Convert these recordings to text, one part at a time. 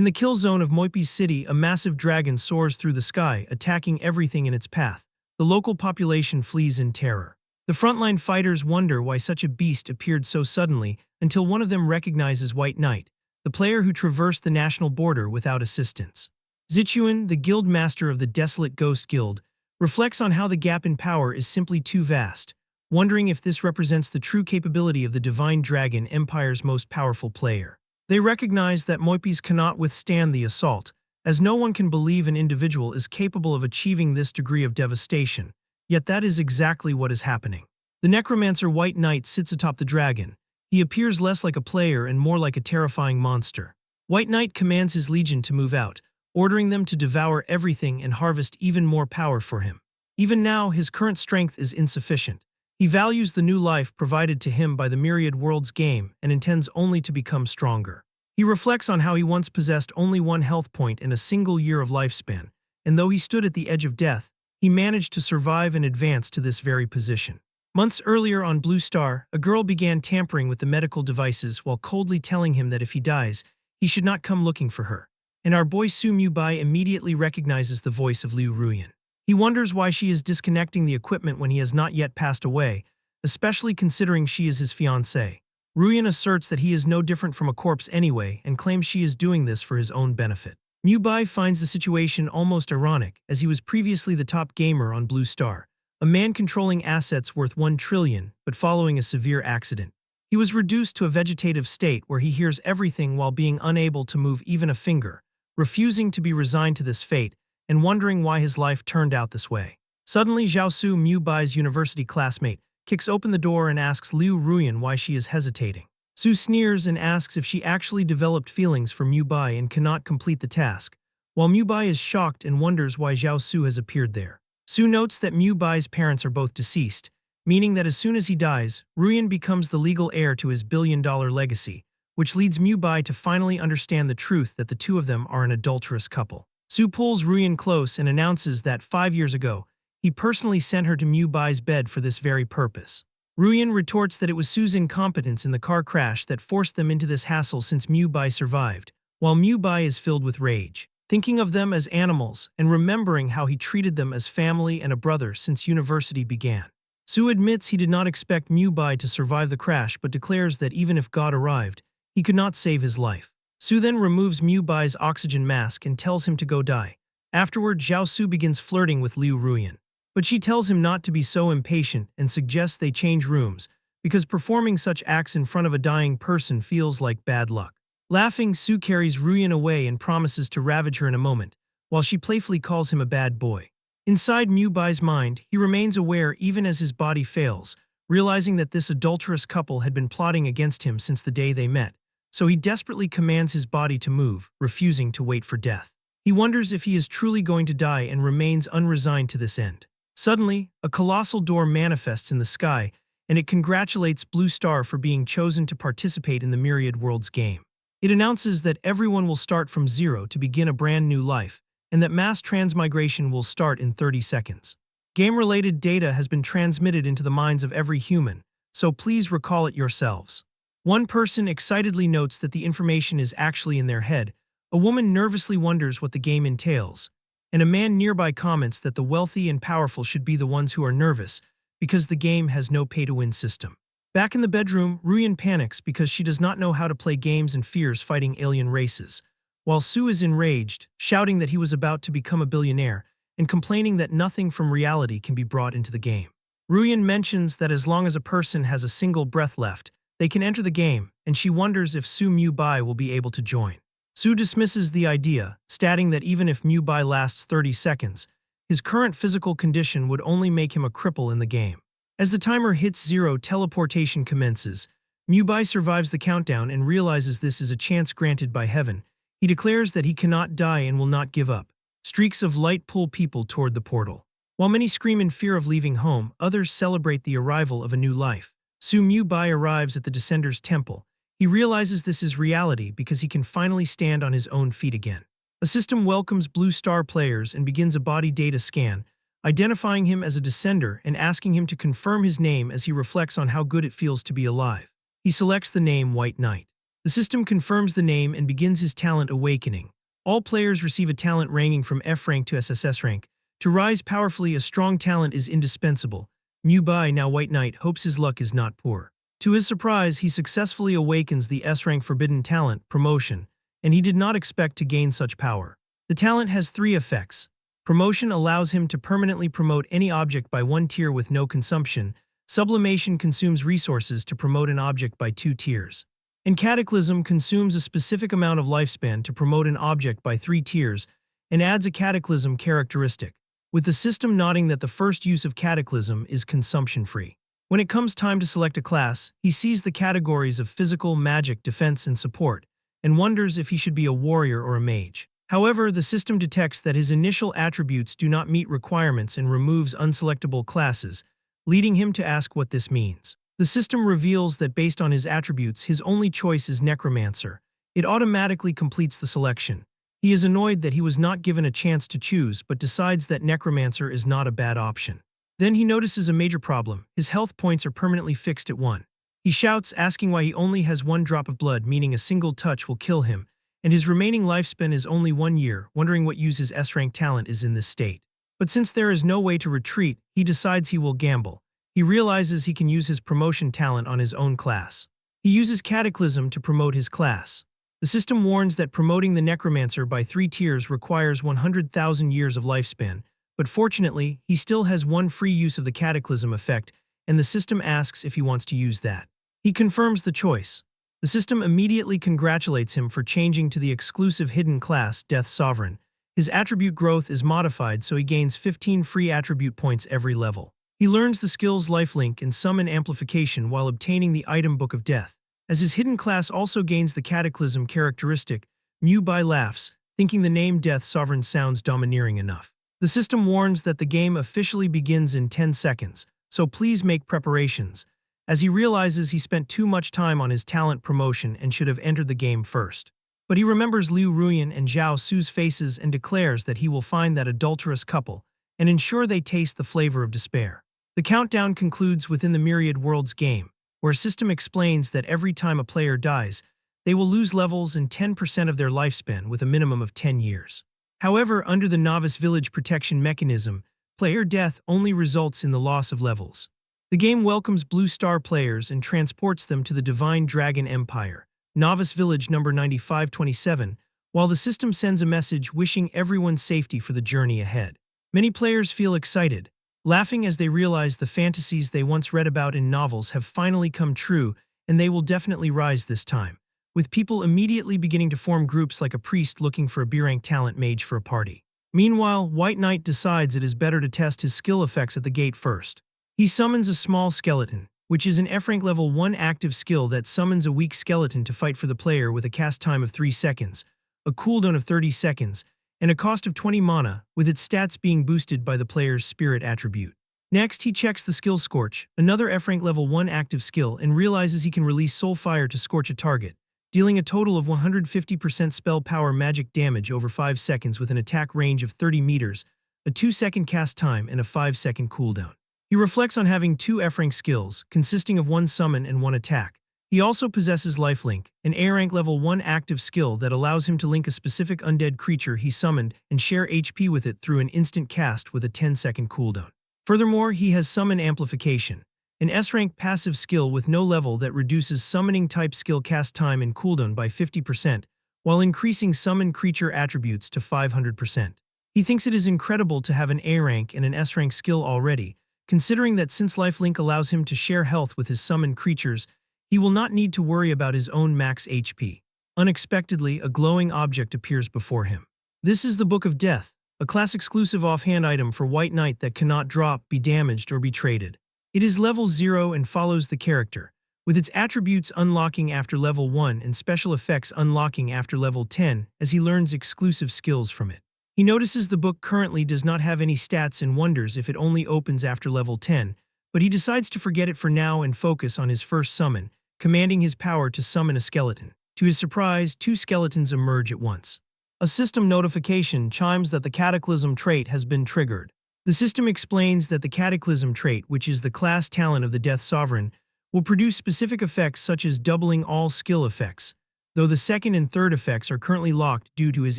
In the kill zone of Moipi's city, a massive dragon soars through the sky, attacking everything in its path. The local population flees in terror. The frontline fighters wonder why such a beast appeared so suddenly until one of them recognizes White Knight, the player who traversed the national border without assistance. Zichuan, the guild master of the Desolate Ghost Guild, reflects on how the gap in power is simply too vast, wondering if this represents the true capability of the Divine Dragon Empire's most powerful player. They recognize that Moipis cannot withstand the assault, as no one can believe an individual is capable of achieving this degree of devastation, yet that is exactly what is happening. The necromancer White Knight sits atop the dragon. He appears less like a player and more like a terrifying monster. White Knight commands his legion to move out, ordering them to devour everything and harvest even more power for him. Even now, his current strength is insufficient. He values the new life provided to him by the Myriad Worlds game and intends only to become stronger. He reflects on how he once possessed only one health point in a single year of lifespan, and though he stood at the edge of death, he managed to survive and advance to this very position. Months earlier on Blue Star, a girl began tampering with the medical devices while coldly telling him that if he dies, he should not come looking for her. And our boy Su Mu-bai immediately recognizes the voice of Liu Ruyan. He wonders why she is disconnecting the equipment when he has not yet passed away, especially considering she is his fiancée. Ruyan asserts that he is no different from a corpse anyway and claims she is doing this for his own benefit. Mu-bai finds the situation almost ironic, as he was previously the top gamer on Blue Star, a man controlling assets worth 1 trillion, but following a severe accident. He was reduced to a vegetative state where he hears everything while being unable to move even a finger, refusing to be resigned to this fate and wondering why his life turned out this way. Suddenly, Zhaosu, Mu-bai's university classmate, kicks open the door and asks Liu Ruyan why she is hesitating. Su sneers and asks if she actually developed feelings for Mu-bai and cannot complete the task, while Mu-bai is shocked and wonders why Zhaosu has appeared there. Su notes that Mu-bai's parents are both deceased, meaning that as soon as he dies, Ruyan becomes the legal heir to his billion-dollar legacy, which leads Mu-bai to finally understand the truth that the two of them are an adulterous couple. Su pulls Ruyan close and announces that 5 years ago, he personally sent her to Mu-bai's bed for this very purpose. Ruyan retorts that it was Su's incompetence in the car crash that forced them into this hassle since Mu-bai survived, while Mu-bai is filled with rage, thinking of them as animals and remembering how he treated them as family and a brother since university began. Su admits he did not expect Mu-bai to survive the crash but declares that even if God arrived, he could not save his life. Su then removes Mu-bai's oxygen mask and tells him to go die. Afterward, Zhao Su begins flirting with Liu Ruyan. But she tells him not to be so impatient and suggests they change rooms, because performing such acts in front of a dying person feels like bad luck. Laughing, Su carries Ruyan away and promises to ravage her in a moment, while she playfully calls him a bad boy. Inside Mu-bai's mind, he remains aware even as his body fails, realizing that this adulterous couple had been plotting against him since the day they met. So he desperately commands his body to move, refusing to wait for death. He wonders if he is truly going to die and remains unresigned to this end. Suddenly, a colossal door manifests in the sky, and it congratulates Blue Star for being chosen to participate in the Myriad Worlds game. It announces that everyone will start from zero to begin a brand new life, and that mass transmigration will start in 30 seconds. Game-related data has been transmitted into the minds of every human, so please recall it yourselves. One person excitedly notes that the information is actually in their head, a woman nervously wonders what the game entails, and a man nearby comments that the wealthy and powerful should be the ones who are nervous, because the game has no pay-to-win system. Back in the bedroom, Ruyan panics because she does not know how to play games and fears fighting alien races, while Su is enraged, shouting that he was about to become a billionaire, and complaining that nothing from reality can be brought into the game. Ruyan mentions that as long as a person has a single breath left, they can enter the game, and she wonders if Su Mu-bai will be able to join. Su dismisses the idea, stating that even if Mu-bai lasts 30 seconds, his current physical condition would only make him a cripple in the game. As the timer hits 0, teleportation commences. Mu-bai survives the countdown and realizes this is a chance granted by heaven. He declares that he cannot die and will not give up. Streaks of light pull people toward the portal. While many scream in fear of leaving home, others celebrate the arrival of a new life. Su Mu-bai arrives at the Descender's temple. He realizes this is reality because he can finally stand on his own feet again. A system welcomes Blue Star players and begins a body data scan, identifying him as a Descender and asking him to confirm his name as he reflects on how good it feels to be alive. He selects the name White Knight. The system confirms the name and begins his talent awakening. All players receive a talent ranging from F rank to SSS rank. To rise powerfully, a strong talent is indispensable. Bai, now White Knight, hopes his luck is not poor. To his surprise, he successfully awakens the S-rank Forbidden Talent, Promotion, and he did not expect to gain such power. The talent has 3 effects. Promotion allows him to permanently promote any object by 1 tier with no consumption. Sublimation consumes resources to promote an object by 2 tiers. And Cataclysm consumes a specific amount of lifespan to promote an object by 3 tiers and adds a Cataclysm characteristic, with the system noting that the first use of Cataclysm is consumption-free. When it comes time to select a class, he sees the categories of physical, magic, defense, and support, and wonders if he should be a warrior or a mage. However, the system detects that his initial attributes do not meet requirements and removes unselectable classes, leading him to ask what this means. The system reveals that based on his attributes, his only choice is Necromancer. It automatically completes the selection. He is annoyed that he was not given a chance to choose, but decides that Necromancer is not a bad option. Then he notices a major problem. His health points are permanently fixed at 1. He shouts, asking why he only has 1 drop of blood, meaning a single touch will kill him, and his remaining lifespan is only 1 year, wondering what use his S-rank talent is in this state. But since there is no way to retreat, he decides he will gamble. He realizes he can use his promotion talent on his own class. He uses Cataclysm to promote his class. The system warns that promoting the Necromancer by 3 tiers requires 100,000 years of lifespan, but fortunately, he still has 1 free use of the Cataclysm effect, and the system asks if he wants to use that. He confirms the choice. The system immediately congratulates him for changing to the exclusive hidden class, Death Sovereign. His attribute growth is modified so he gains 15 free attribute points every level. He learns the skills Lifelink and Summon Amplification while obtaining the item Book of Death. As his hidden class also gains the Cataclysm characteristic, Bai laughs, thinking the name Death Sovereign sounds domineering enough. The system warns that the game officially begins in 10 seconds, so please make preparations, as he realizes he spent too much time on his talent promotion and should have entered the game first. But he remembers Liu Ruyan and Zhao Su's faces and declares that he will find that adulterous couple and ensure they taste the flavor of despair. The countdown concludes within the Myriad Worlds game, where a system explains that every time a player dies, they will lose levels and 10% of their lifespan with a minimum of 10 years. However, under the Novice Village Protection Mechanism, player death only results in the loss of levels. The game welcomes Blue Star players and transports them to the Divine Dragon Empire, Novice Village number 9527, while the system sends a message wishing everyone safety for the journey ahead. Many players feel excited, laughing as they realize the fantasies they once read about in novels have finally come true, and they will definitely rise this time, with people immediately beginning to form groups like a priest looking for a B-rank talent mage for a party. Meanwhile, White Knight decides it is better to test his skill effects at the gate first. He summons a small skeleton, which is an F-rank level 1 active skill that summons a weak skeleton to fight for the player with a cast time of 3 seconds, a cooldown of 30 seconds, and a cost of 20 mana, with its stats being boosted by the player's spirit attribute. Next, he checks the skill Scorch, another F-rank level 1 active skill, and realizes he can release Soul Fire to scorch a target, dealing a total of 150% spell power magic damage over 5 seconds with an attack range of 30 meters, a 2-second cast time, and a 5-second cooldown. He reflects on having 2 F-rank skills, consisting of 1 summon and 1 attack. He also possesses Lifelink, an A-rank level 1 active skill that allows him to link a specific undead creature he summoned and share HP with it through an instant cast with a 10-second cooldown. Furthermore, he has Summon Amplification, an S-rank passive skill with no level that reduces summoning type skill cast time and cooldown by 50%, while increasing summon creature attributes to 500%. He thinks it is incredible to have an A-rank and an S-rank skill already, considering that since Lifelink allows him to share health with his summoned creatures, he will not need to worry about his own max HP. Unexpectedly, a glowing object appears before him. This is the Book of Death, a class-exclusive offhand item for White Knight that cannot drop, be damaged, or be traded. It is level 0 and follows the character, with its attributes unlocking after level 1 and special effects unlocking after level 10 as he learns exclusive skills from it. He notices the book currently does not have any stats and wonders if it only opens after level 10, but he decides to forget it for now and focus on his first summon, commanding his power to summon a skeleton. To his surprise, 2 skeletons emerge at once. A system notification chimes that the Cataclysm trait has been triggered. The system explains that the Cataclysm trait, which is the class talent of the Death Sovereign, will produce specific effects such as doubling all skill effects, though the second and third effects are currently locked due to his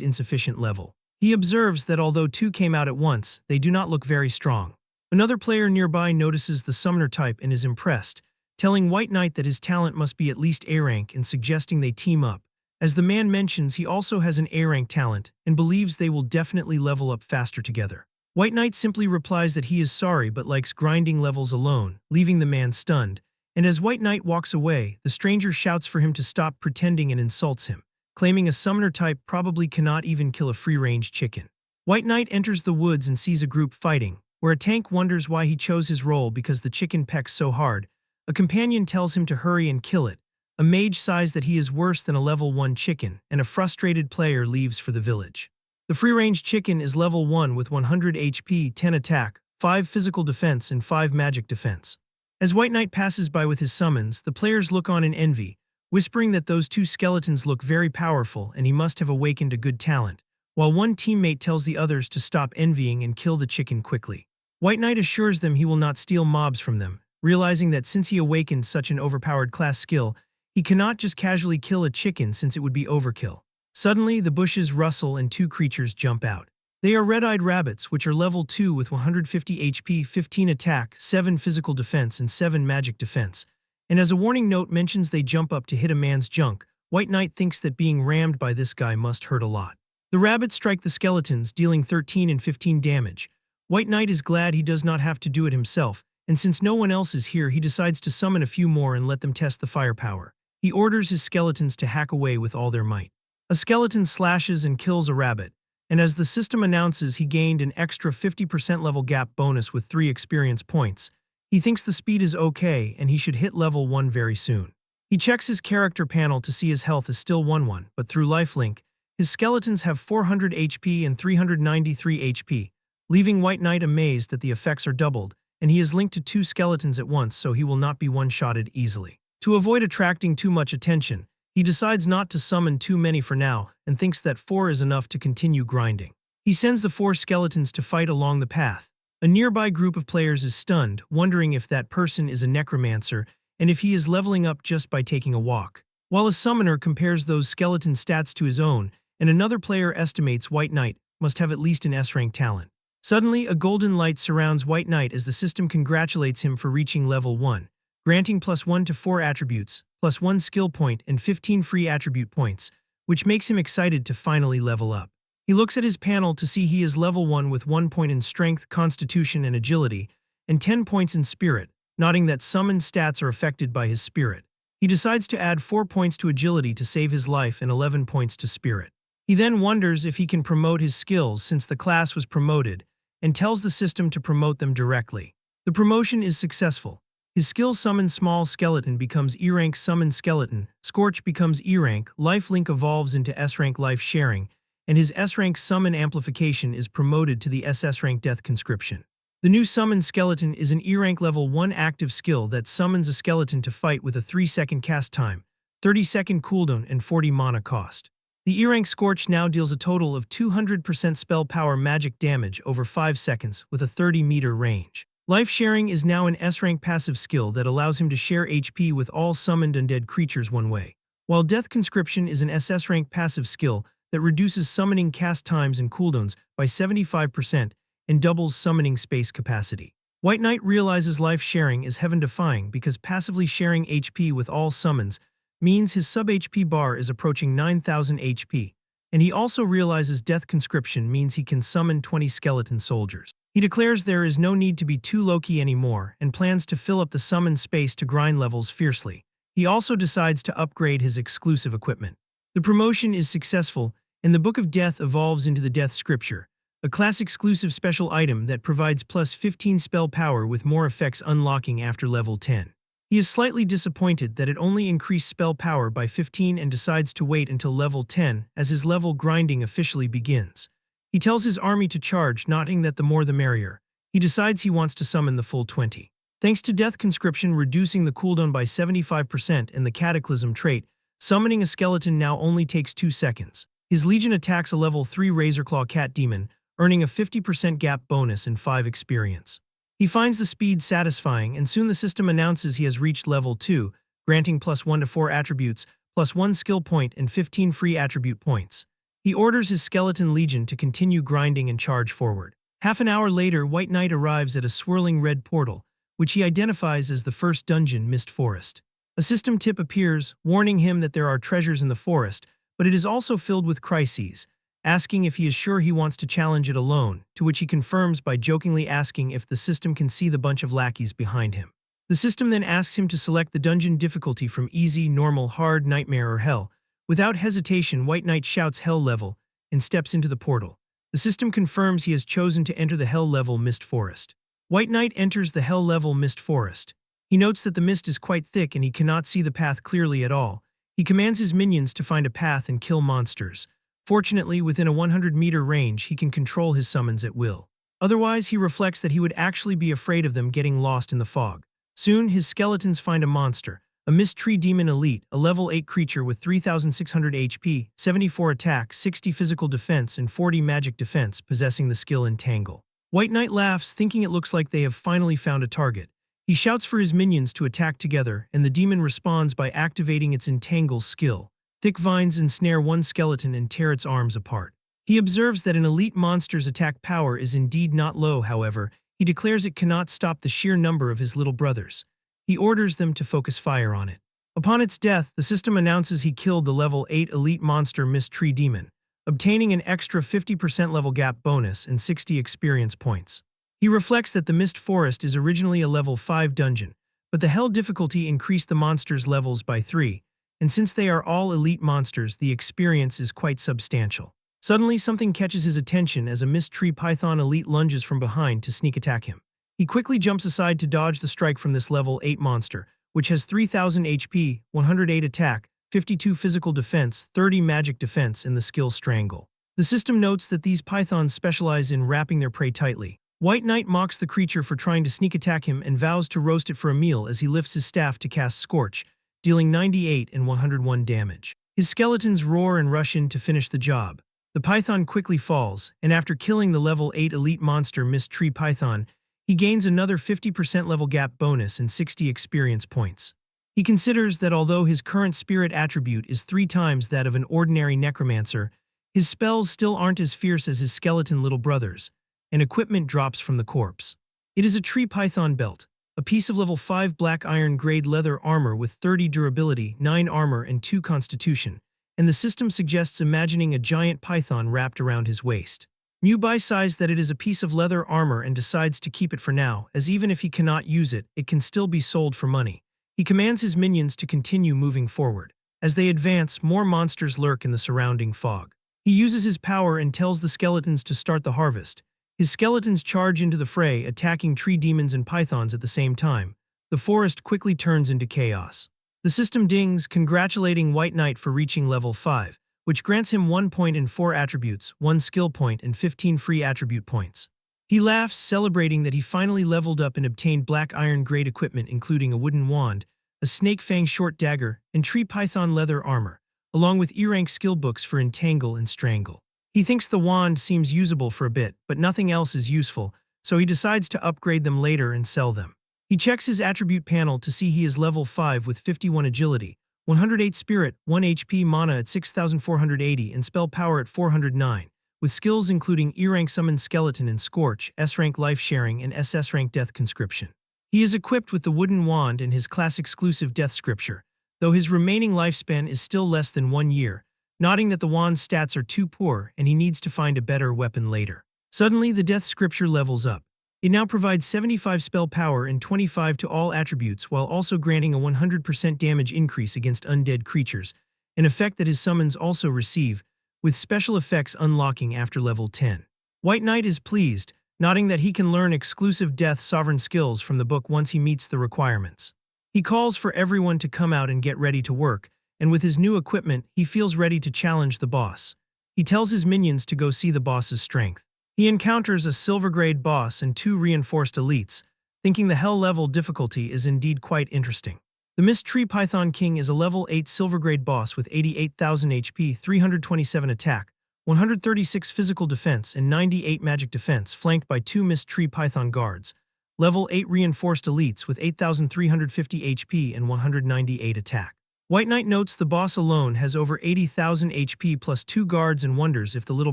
insufficient level. He observes that although two came out at once, they do not look very strong. Another player nearby notices the summoner type and is impressed, telling White Knight that his talent must be at least A rank and suggesting they team up. As the man mentions, he also has an A rank talent and believes they will definitely level up faster together. White Knight simply replies that he is sorry but likes grinding levels alone, leaving the man stunned, and as White Knight walks away, the stranger shouts for him to stop pretending and insults him, claiming a summoner type probably cannot even kill a free-range chicken. White Knight enters the woods and sees a group fighting, where a tank wonders why he chose his role because the chicken pecks so hard. A companion tells him to hurry and kill it. A mage sighs that he is worse than a level 1 chicken, and a frustrated player leaves for the village. The free-range chicken is level 1 with 100 HP, 10 attack, 5 physical defense, and 5 magic defense. As White Knight passes by with his summons, the players look on in envy, whispering that those two skeletons look very powerful and he must have awakened a good talent, while one teammate tells the others to stop envying and kill the chicken quickly. White Knight assures them he will not steal mobs from them, realizing that since he awakened such an overpowered class skill, he cannot just casually kill a chicken since it would be overkill. Suddenly, the bushes rustle and two creatures jump out. They are red-eyed rabbits, which are level 2 with 150 HP, 15 attack, 7 physical defense, and 7 magic defense. And as a warning note mentions they jump up to hit a man's junk, White Knight thinks that being rammed by this guy must hurt a lot. The rabbits strike the skeletons, dealing 13 and 15 damage. White Knight is glad he does not have to do it himself, and since no one else is here, he decides to summon a few more and let them test the firepower. He orders his skeletons to hack away with all their might. A skeleton slashes and kills a rabbit, and as the system announces he gained an extra 50% level gap bonus with 3 experience points, he thinks the speed is okay and he should hit level 1 very soon. He checks his character panel to see his health is still 1-1, but through lifelink, his skeletons have 400 HP and 393 HP, leaving White Knight amazed that the effects are doubled, and he is linked to 2 skeletons at once so he will not be one-shotted easily. To avoid attracting too much attention, he decides not to summon too many for now and thinks that 4 is enough to continue grinding. He sends the 4 skeletons to fight along the path. A nearby group of players is stunned, wondering if that person is a necromancer and if he is leveling up just by taking a walk. While a summoner compares those skeleton stats to his own, and another player estimates White Knight must have at least an S-rank talent. Suddenly, a golden light surrounds White Knight as the system congratulates him for reaching level 1, granting +1 to 4 attributes, +1 skill point, and 15 free attribute points, which makes him excited to finally level up. He looks at his panel to see he is level 1 with 1 point in strength, constitution, and agility, and 10 points in spirit, noting that summoned stats are affected by his spirit. He decides to add 4 points to agility to save his life and 11 points to spirit. He then wonders if he can promote his skills since the class was promoted, and tells the system to promote them directly. The promotion is successful. His skill Summon Small Skeleton becomes E-rank Summon Skeleton, Scorch becomes E-rank, Lifelink evolves into S-rank Life Sharing, and his S-rank Summon Amplification is promoted to the SS-rank Death Conscription. The new Summon Skeleton is an E-rank level 1 active skill that summons a skeleton to fight with a 3-second cast time, 30-second cooldown, and 40 mana cost. The E-rank Scorch now deals a total of 200% spell power magic damage over 5 seconds with a 30-meter range. Life Sharing is now an S-rank passive skill that allows him to share HP with all summoned undead creatures one way, while Death Conscription is an SS-rank passive skill that reduces summoning cast times and cooldowns by 75% and doubles summoning space capacity. White Knight realizes Life Sharing is heaven-defying because passively sharing HP with all summons means his sub-HP bar is approaching 9,000 HP, and he also realizes Death Conscription means he can summon 20 skeleton soldiers. He declares there is no need to be too low-key anymore and plans to fill up the summon space to grind levels fiercely. He also decides to upgrade his exclusive equipment. The promotion is successful, and the Book of Death evolves into the Death Scripture, a class-exclusive special item that provides plus 15 spell power with more effects unlocking after level 10. He is slightly disappointed that it only increased spell power by 15 and decides to wait until level 10 as his level grinding officially begins. He tells his army to charge, noting that the more the merrier. He decides he wants to summon the full 20. Thanks to Death Conscription reducing the cooldown by 75% and the Cataclysm trait, summoning a skeleton now only takes 2 seconds. His legion attacks a level 3 Razorclaw Cat Demon, earning a 50% gap bonus and 5 experience. He finds the speed satisfying and soon the system announces he has reached level 2, granting +1 to 4 attributes, plus 1 skill point and 15 free attribute points. He orders his skeleton legion to continue grinding and charge forward. Half an hour later, White Knight arrives at a swirling red portal, which he identifies as the first dungeon, Mist Forest. A system tip appears, warning him that there are treasures in the forest, but it is also filled with crises, asking if he is sure he wants to challenge it alone, to which he confirms by jokingly asking if the system can see the bunch of lackeys behind him. The system then asks him to select the dungeon difficulty from easy, normal, hard, nightmare, or hell. Without hesitation, White Knight shouts hell level and steps into the portal. The system confirms he has chosen to enter the hell level Mist Forest. White Knight enters the hell level Mist Forest. He notes that the mist is quite thick and he cannot see the path clearly at all. He commands his minions to find a path and kill monsters. Fortunately, within a 100-meter range, he can control his summons at will. Otherwise, he reflects that he would actually be afraid of them getting lost in the fog. Soon, his skeletons find a monster, a Mist Tree Demon Elite, a level 8 creature with 3,600 HP, 74 attack, 60 physical defense, and 40 magic defense, possessing the skill Entangle. White Knight laughs, thinking it looks like they have finally found a target. He shouts for his minions to attack together, and the demon responds by activating its Entangle skill. Thick vines ensnare one skeleton and tear its arms apart. He observes that an elite monster's attack power is indeed not low, however. He declares it cannot stop the sheer number of his little brothers. He orders them to focus fire on it. Upon its death, the system announces he killed the level 8 elite monster Mist Tree Demon, obtaining an extra 50% level gap bonus and 60 experience points. He reflects that the Mist Forest is originally a level 5 dungeon, but the hell difficulty increased the monsters' levels by 3, and since they are all elite monsters, the experience is quite substantial. Suddenly, something catches his attention as a Mist Tree Python elite lunges from behind to sneak attack him. He quickly jumps aside to dodge the strike from this level 8 monster, which has 3,000 HP, 108 attack, 52 physical defense, 30 magic defense, and the skill Strangle. The system notes that these pythons specialize in wrapping their prey tightly. White Knight mocks the creature for trying to sneak attack him and vows to roast it for a meal as he lifts his staff to cast Scorch, dealing 98 and 101 damage. His skeletons roar and rush in to finish the job. The python quickly falls, and after killing the level 8 elite monster Mist Tree Python, he gains another 50% level gap bonus and 60 experience points. He considers that although his current spirit attribute is 3 times that of an ordinary necromancer, his spells still aren't as fierce as his skeleton little brothers, and equipment drops from the corpse. It is a tree python belt, a piece of level 5 black iron grade leather armor with 30 durability, 9 armor, and 2 constitution, and the system suggests imagining a giant python wrapped around his waist. Mubai sighs that it is a piece of leather armor and decides to keep it for now, as even if he cannot use it, it can still be sold for money. He commands his minions to continue moving forward. As they advance, more monsters lurk in the surrounding fog. He uses his power and tells the skeletons to start the harvest. His skeletons charge into the fray, attacking tree demons and pythons at the same time. The forest quickly turns into chaos. The system dings, congratulating White Knight for reaching level 5, which grants him 1 point and 4 attributes, 1 skill point, and 15 free attribute points. He laughs, celebrating that he finally leveled up and obtained black iron grade equipment including a wooden wand, a snake fang short dagger, and tree python leather armor, along with E-rank skill books for Entangle and Strangle. He thinks the wand seems usable for a bit, but nothing else is useful, so he decides to upgrade them later and sell them. He checks his attribute panel to see he is level 5 with 51 agility, 108 spirit, 1 HP mana at 6,480, and spell power at 409, with skills including E-rank summon skeleton and Scorch, S-rank life sharing, and SS-rank death conscription. He is equipped with the wooden wand and his class-exclusive death scripture, though his remaining lifespan is still less than 1 year, noting that the wand's stats are too poor and he needs to find a better weapon later. Suddenly, the death scripture levels up. It now provides 75 spell power and 25 to all attributes while also granting a 100% damage increase against undead creatures, an effect that his summons also receive, with special effects unlocking after level 10. White Knight is pleased, noting that he can learn exclusive death sovereign skills from the book once he meets the requirements. He calls for everyone to come out and get ready to work, and with his new equipment, he feels ready to challenge the boss. He tells his minions to go see the boss's strength. He encounters a silver-grade boss and 2 reinforced elites, thinking the hell level difficulty is indeed quite interesting. The Mist Tree Python King is a level 8 silver-grade boss with 88,000 HP, 327 attack, 136 physical defense, and 98 magic defense, flanked by 2 Mist Tree Python guards, level 8 reinforced elites with 8,350 HP and 198 attack. White Knight notes the boss alone has over 80,000 HP plus 2 guards and wonders if the little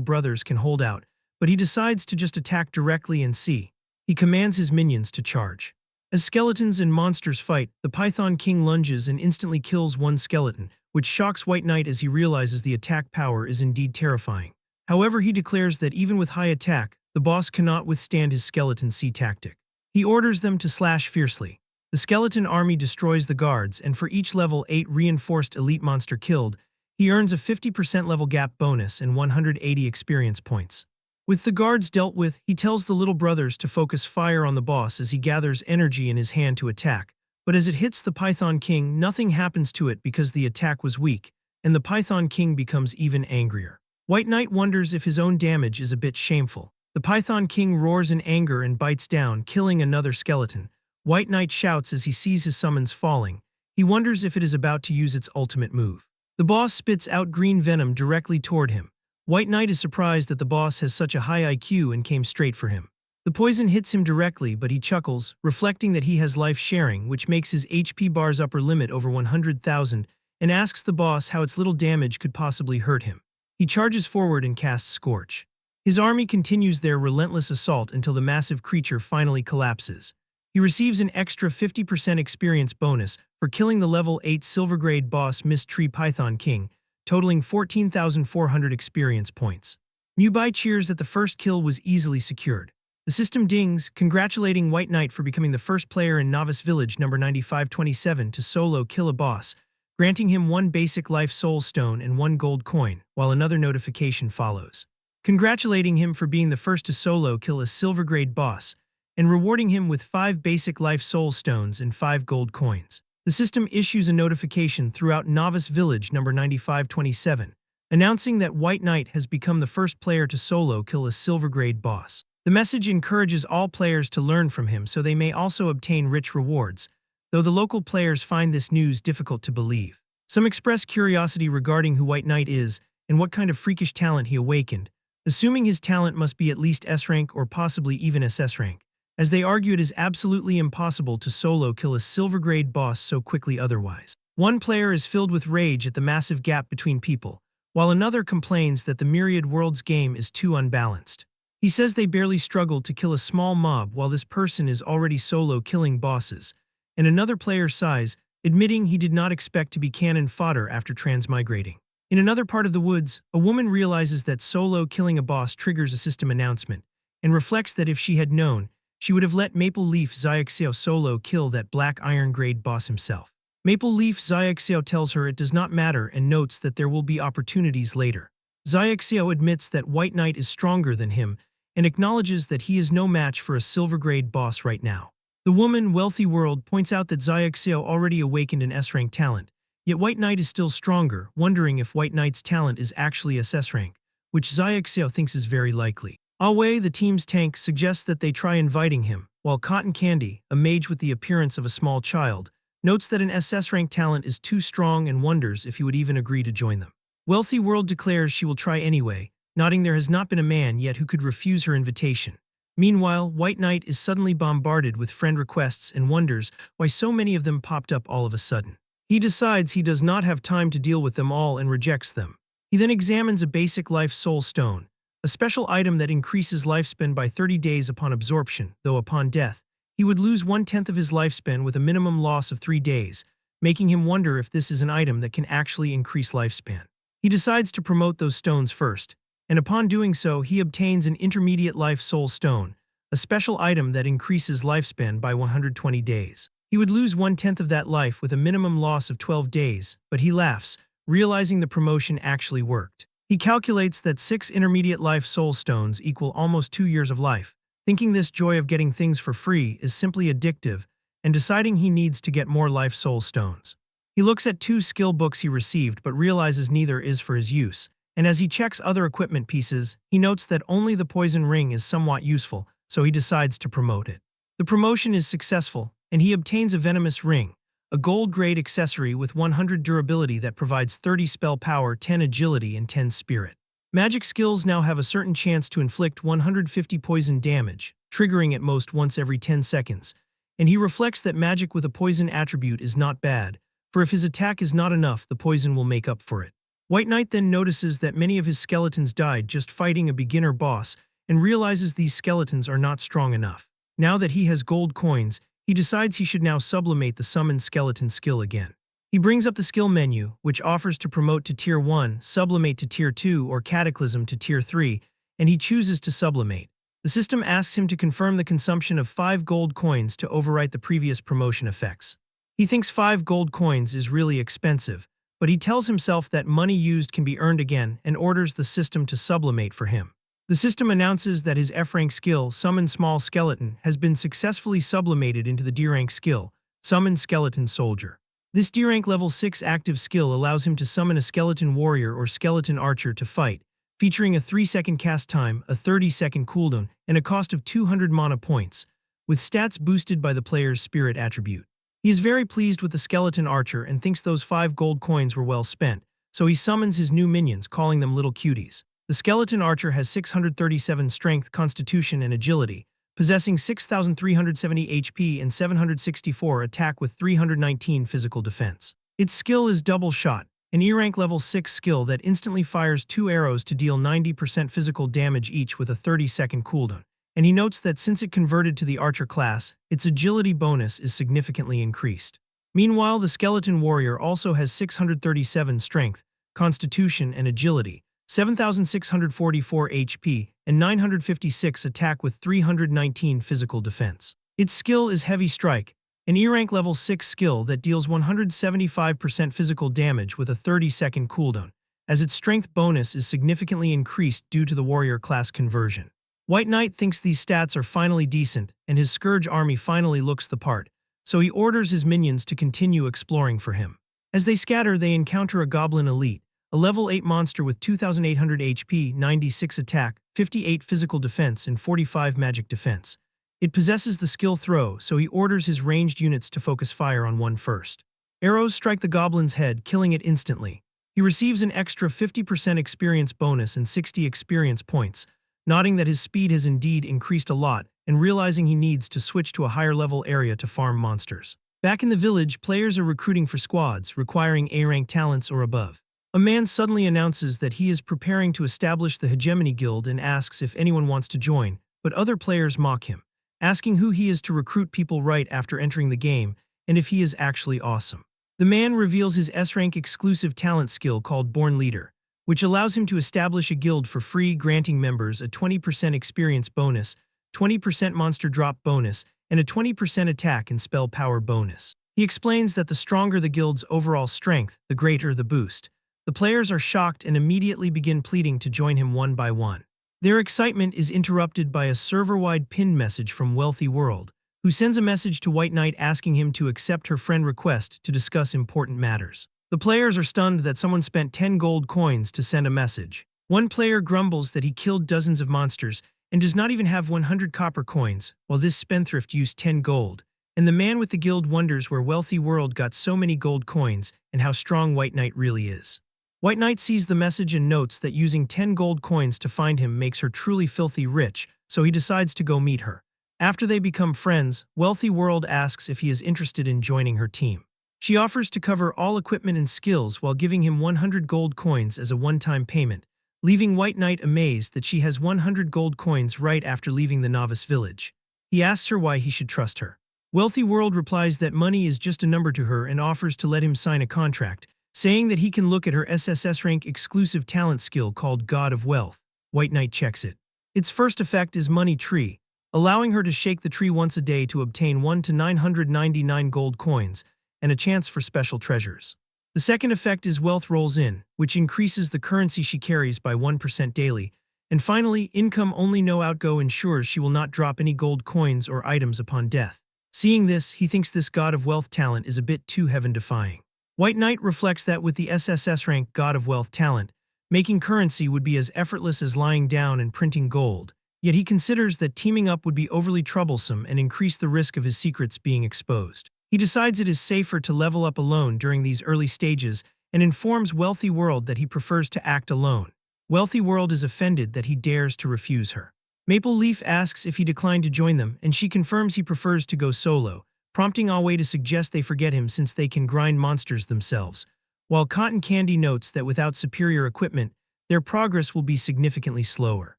brothers can hold out, but he decides to just attack directly and see. He commands his minions to charge. As skeletons and monsters fight, the Python King lunges and instantly kills one skeleton, which shocks White Knight as he realizes the attack power is indeed terrifying. However, he declares that even with high attack, the boss cannot withstand his skeleton sea tactic. He orders them to slash fiercely. The skeleton army destroys the guards, and for each level 8 reinforced elite monster killed, he earns a 50% level gap bonus and 180 experience points. With the guards dealt with, he tells the little brothers to focus fire on the boss as he gathers energy in his hand to attack. But as it hits the Python King, nothing happens to it because the attack was weak, and the Python King becomes even angrier. White Knight wonders if his own damage is a bit shameful. The Python King roars in anger and bites down, killing another skeleton. White Knight shouts as he sees his summons falling. He wonders if it is about to use its ultimate move. The boss spits out green venom directly toward him. White Knight is surprised that the boss has such a high IQ and came straight for him. The poison hits him directly, but he chuckles, reflecting that he has life sharing, which makes his HP bar's upper limit over 100,000, and asks the boss how its little damage could possibly hurt him. He charges forward and casts Scorch. His army continues their relentless assault until the massive creature finally collapses. He receives an extra 50% experience bonus for killing the level 8 Silvergrade boss Mist Tree Python King, totaling 14,400 experience points. Mubai cheers that the first kill was easily secured. The system dings, congratulating White Knight for becoming the first player in Novice Village number 9527 to solo kill a boss, granting him 1 basic life soul stone and 1 gold coin, while another notification follows, congratulating him for being the first to solo kill a Silvergrade boss, and rewarding him with 5 basic life soul stones and 5 gold coins. The system issues a notification throughout Novice Village number 9527, announcing that White Knight has become the first player to solo kill a Silvergrade boss. The message encourages all players to learn from him so they may also obtain rich rewards, though the local players find this news difficult to believe. Some express curiosity regarding who White Knight is and what kind of freakish talent he awakened, assuming his talent must be at least S rank or possibly even SS rank, as they argue it is absolutely impossible to solo kill a Silvergrade boss so quickly otherwise. One player is filled with rage at the massive gap between people, while another complains that the Myriad Worlds game is too unbalanced. He says they barely struggled to kill a small mob while this person is already solo killing bosses, and another player sighs, admitting he did not expect to be cannon fodder after transmigrating. In another part of the woods, a woman realizes that solo killing a boss triggers a system announcement, and reflects that if she had known, she would have let Maple Leaf Xiaoxiao solo kill that black iron grade boss himself. Maple Leaf Xiaoxiao tells her it does not matter and notes that there will be opportunities later. Xiaoxiao admits that White Knight is stronger than him and acknowledges that he is no match for a Silvergrade boss right now. The woman, Wealthy World, points out that Xiaoxiao already awakened an S-rank talent, yet White Knight is still stronger, wondering if White Knight's talent is actually SS rank, which Xiaoxiao thinks is very likely. Awei, the team's tank, suggests that they try inviting him, while Cotton Candy, a mage with the appearance of a small child, notes that an SS rank talent is too strong and wonders if he would even agree to join them. Wealthy World declares she will try anyway, nodding there has not been a man yet who could refuse her invitation. Meanwhile, White Knight is suddenly bombarded with friend requests and wonders why so many of them popped up all of a sudden. He decides he does not have time to deal with them all and rejects them. He then examines a basic life soul stone, a special item that increases lifespan by 30 days upon absorption, though upon death, he would lose 1/10 of his lifespan with a minimum loss of 3 days, making him wonder if this is an item that can actually increase lifespan. He decides to promote those stones first, and upon doing so, he obtains an intermediate life soul stone, a special item that increases lifespan by 120 days. He would lose 1/10 of that life with a minimum loss of 12 days, but he laughs, realizing the promotion actually worked. He calculates that 6 intermediate life soul stones equal almost 2 years of life, thinking this joy of getting things for free is simply addictive, and deciding he needs to get more life soul stones. He looks at 2 skill books he received but realizes neither is for his use, and as he checks other equipment pieces, he notes that only the poison ring is somewhat useful, so he decides to promote it. The promotion is successful, and he obtains a venomous ring, a gold-grade accessory with 100 durability that provides 30 spell power, 10 agility, and 10 spirit. Magic skills now have a certain chance to inflict 150 poison damage, triggering at most once every 10 seconds, and he reflects that magic with a poison attribute is not bad, for if his attack is not enough, the poison will make up for it. White Knight then notices that many of his skeletons died just fighting a beginner boss and realizes these skeletons are not strong enough. Now that he has gold coins, he decides he should now sublimate the summon skeleton skill again. He brings up the skill menu, which offers to promote to Tier 1, sublimate to Tier 2, or Cataclysm to Tier 3, and he chooses to sublimate. The system asks him to confirm the consumption of 5 gold coins to overwrite the previous promotion effects. He thinks 5 gold coins is really expensive, but he tells himself that money used can be earned again and orders the system to sublimate for him. The system announces that his F-rank skill, Summon Small Skeleton, has been successfully sublimated into the D-rank skill, Summon Skeleton Soldier. This D-rank level 6 active skill allows him to summon a skeleton warrior or skeleton archer to fight, featuring a 3-second cast time, a 30-second cooldown, and a cost of 200 mana points, with stats boosted by the player's spirit attribute. He is very pleased with the skeleton archer and thinks those 5 gold coins were well spent, so he summons his new minions, calling them little cuties. The skeleton archer has 637 strength, constitution, and agility, possessing 6,370 HP and 764 attack with 319 physical defense. Its skill is Double Shot, an E-rank level 6 skill that instantly fires 2 arrows to deal 90% physical damage each with a 30-second cooldown. And he notes that since it converted to the archer class, its agility bonus is significantly increased. Meanwhile, the skeleton warrior also has 637 strength, constitution, and agility, 7,644 HP, and 956 attack with 319 physical defense. Its skill is Heavy Strike, an E-rank level 6 skill that deals 175% physical damage with a 30-second cooldown, as its strength bonus is significantly increased due to the warrior class conversion. White Knight thinks these stats are finally decent, and his Scourge army finally looks the part, so he orders his minions to continue exploring for him. As they scatter, they encounter a Goblin Elite, a level 8 monster with 2,800 HP, 96 attack, 58 physical defense, and 45 magic defense. It possesses the skill Throw, so he orders his ranged units to focus fire on one first. Arrows strike the goblin's head, killing it instantly. He receives an extra 50% experience bonus and 60 experience points, noting that his speed has indeed increased a lot and realizing he needs to switch to a higher level area to farm monsters. Back in the village, players are recruiting for squads requiring A-rank talents or above. A man suddenly announces that he is preparing to establish the Hegemony Guild and asks if anyone wants to join, but other players mock him, asking who he is to recruit people right after entering the game and if he is actually awesome. The man reveals his S-rank exclusive talent skill called Born Leader, which allows him to establish a guild for free, granting members a 20% experience bonus, 20% monster drop bonus, and a 20% attack and spell power bonus. He explains that the stronger the guild's overall strength, the greater the boost. The players are shocked and immediately begin pleading to join him one by one. Their excitement is interrupted by a server-wide pinned message from Wealthy World, who sends a message to White Knight asking him to accept her friend request to discuss important matters. The players are stunned that someone spent 10 gold coins to send a message. One player grumbles that he killed dozens of monsters and does not even have 100 copper coins, while this spendthrift used 10 gold. And the man with the guild wonders where Wealthy World got so many gold coins and how strong White Knight really is. White Knight sees the message and notes that using 10 gold coins to find him makes her truly filthy rich, so he decides to go meet her. After they become friends, Wealthy World asks if he is interested in joining her team. She offers to cover all equipment and skills while giving him 100 gold coins as a one-time payment, leaving White Knight amazed that she has 100 gold coins right after leaving the novice village. He asks her why he should trust her. Wealthy World replies that money is just a number to her and offers to let him sign a contract, saying that he can look at her SSS rank exclusive talent skill called God of Wealth. White Knight checks it. Its first effect is Money Tree, allowing her to shake the tree once a day to obtain 1 to 999 gold coins and a chance for special treasures. The second effect is Wealth Rolls In, which increases the currency she carries by 1% daily. And finally, Income Only No Outgo ensures she will not drop any gold coins or items upon death. Seeing this, he thinks this God of Wealth talent is a bit too heaven-defying. White Knight reflects that with the SSS rank God of Wealth talent, making currency would be as effortless as lying down and printing gold, yet he considers that teaming up would be overly troublesome and increase the risk of his secrets being exposed. He decides it is safer to level up alone during these early stages and informs Wealthy World that he prefers to act alone. Wealthy World is offended that he dares to refuse her. Maple Leaf asks if he declined to join them, and she confirms he prefers to go solo, prompting Awe to suggest they forget him since they can grind monsters themselves, while Cotton Candy notes that without superior equipment, their progress will be significantly slower.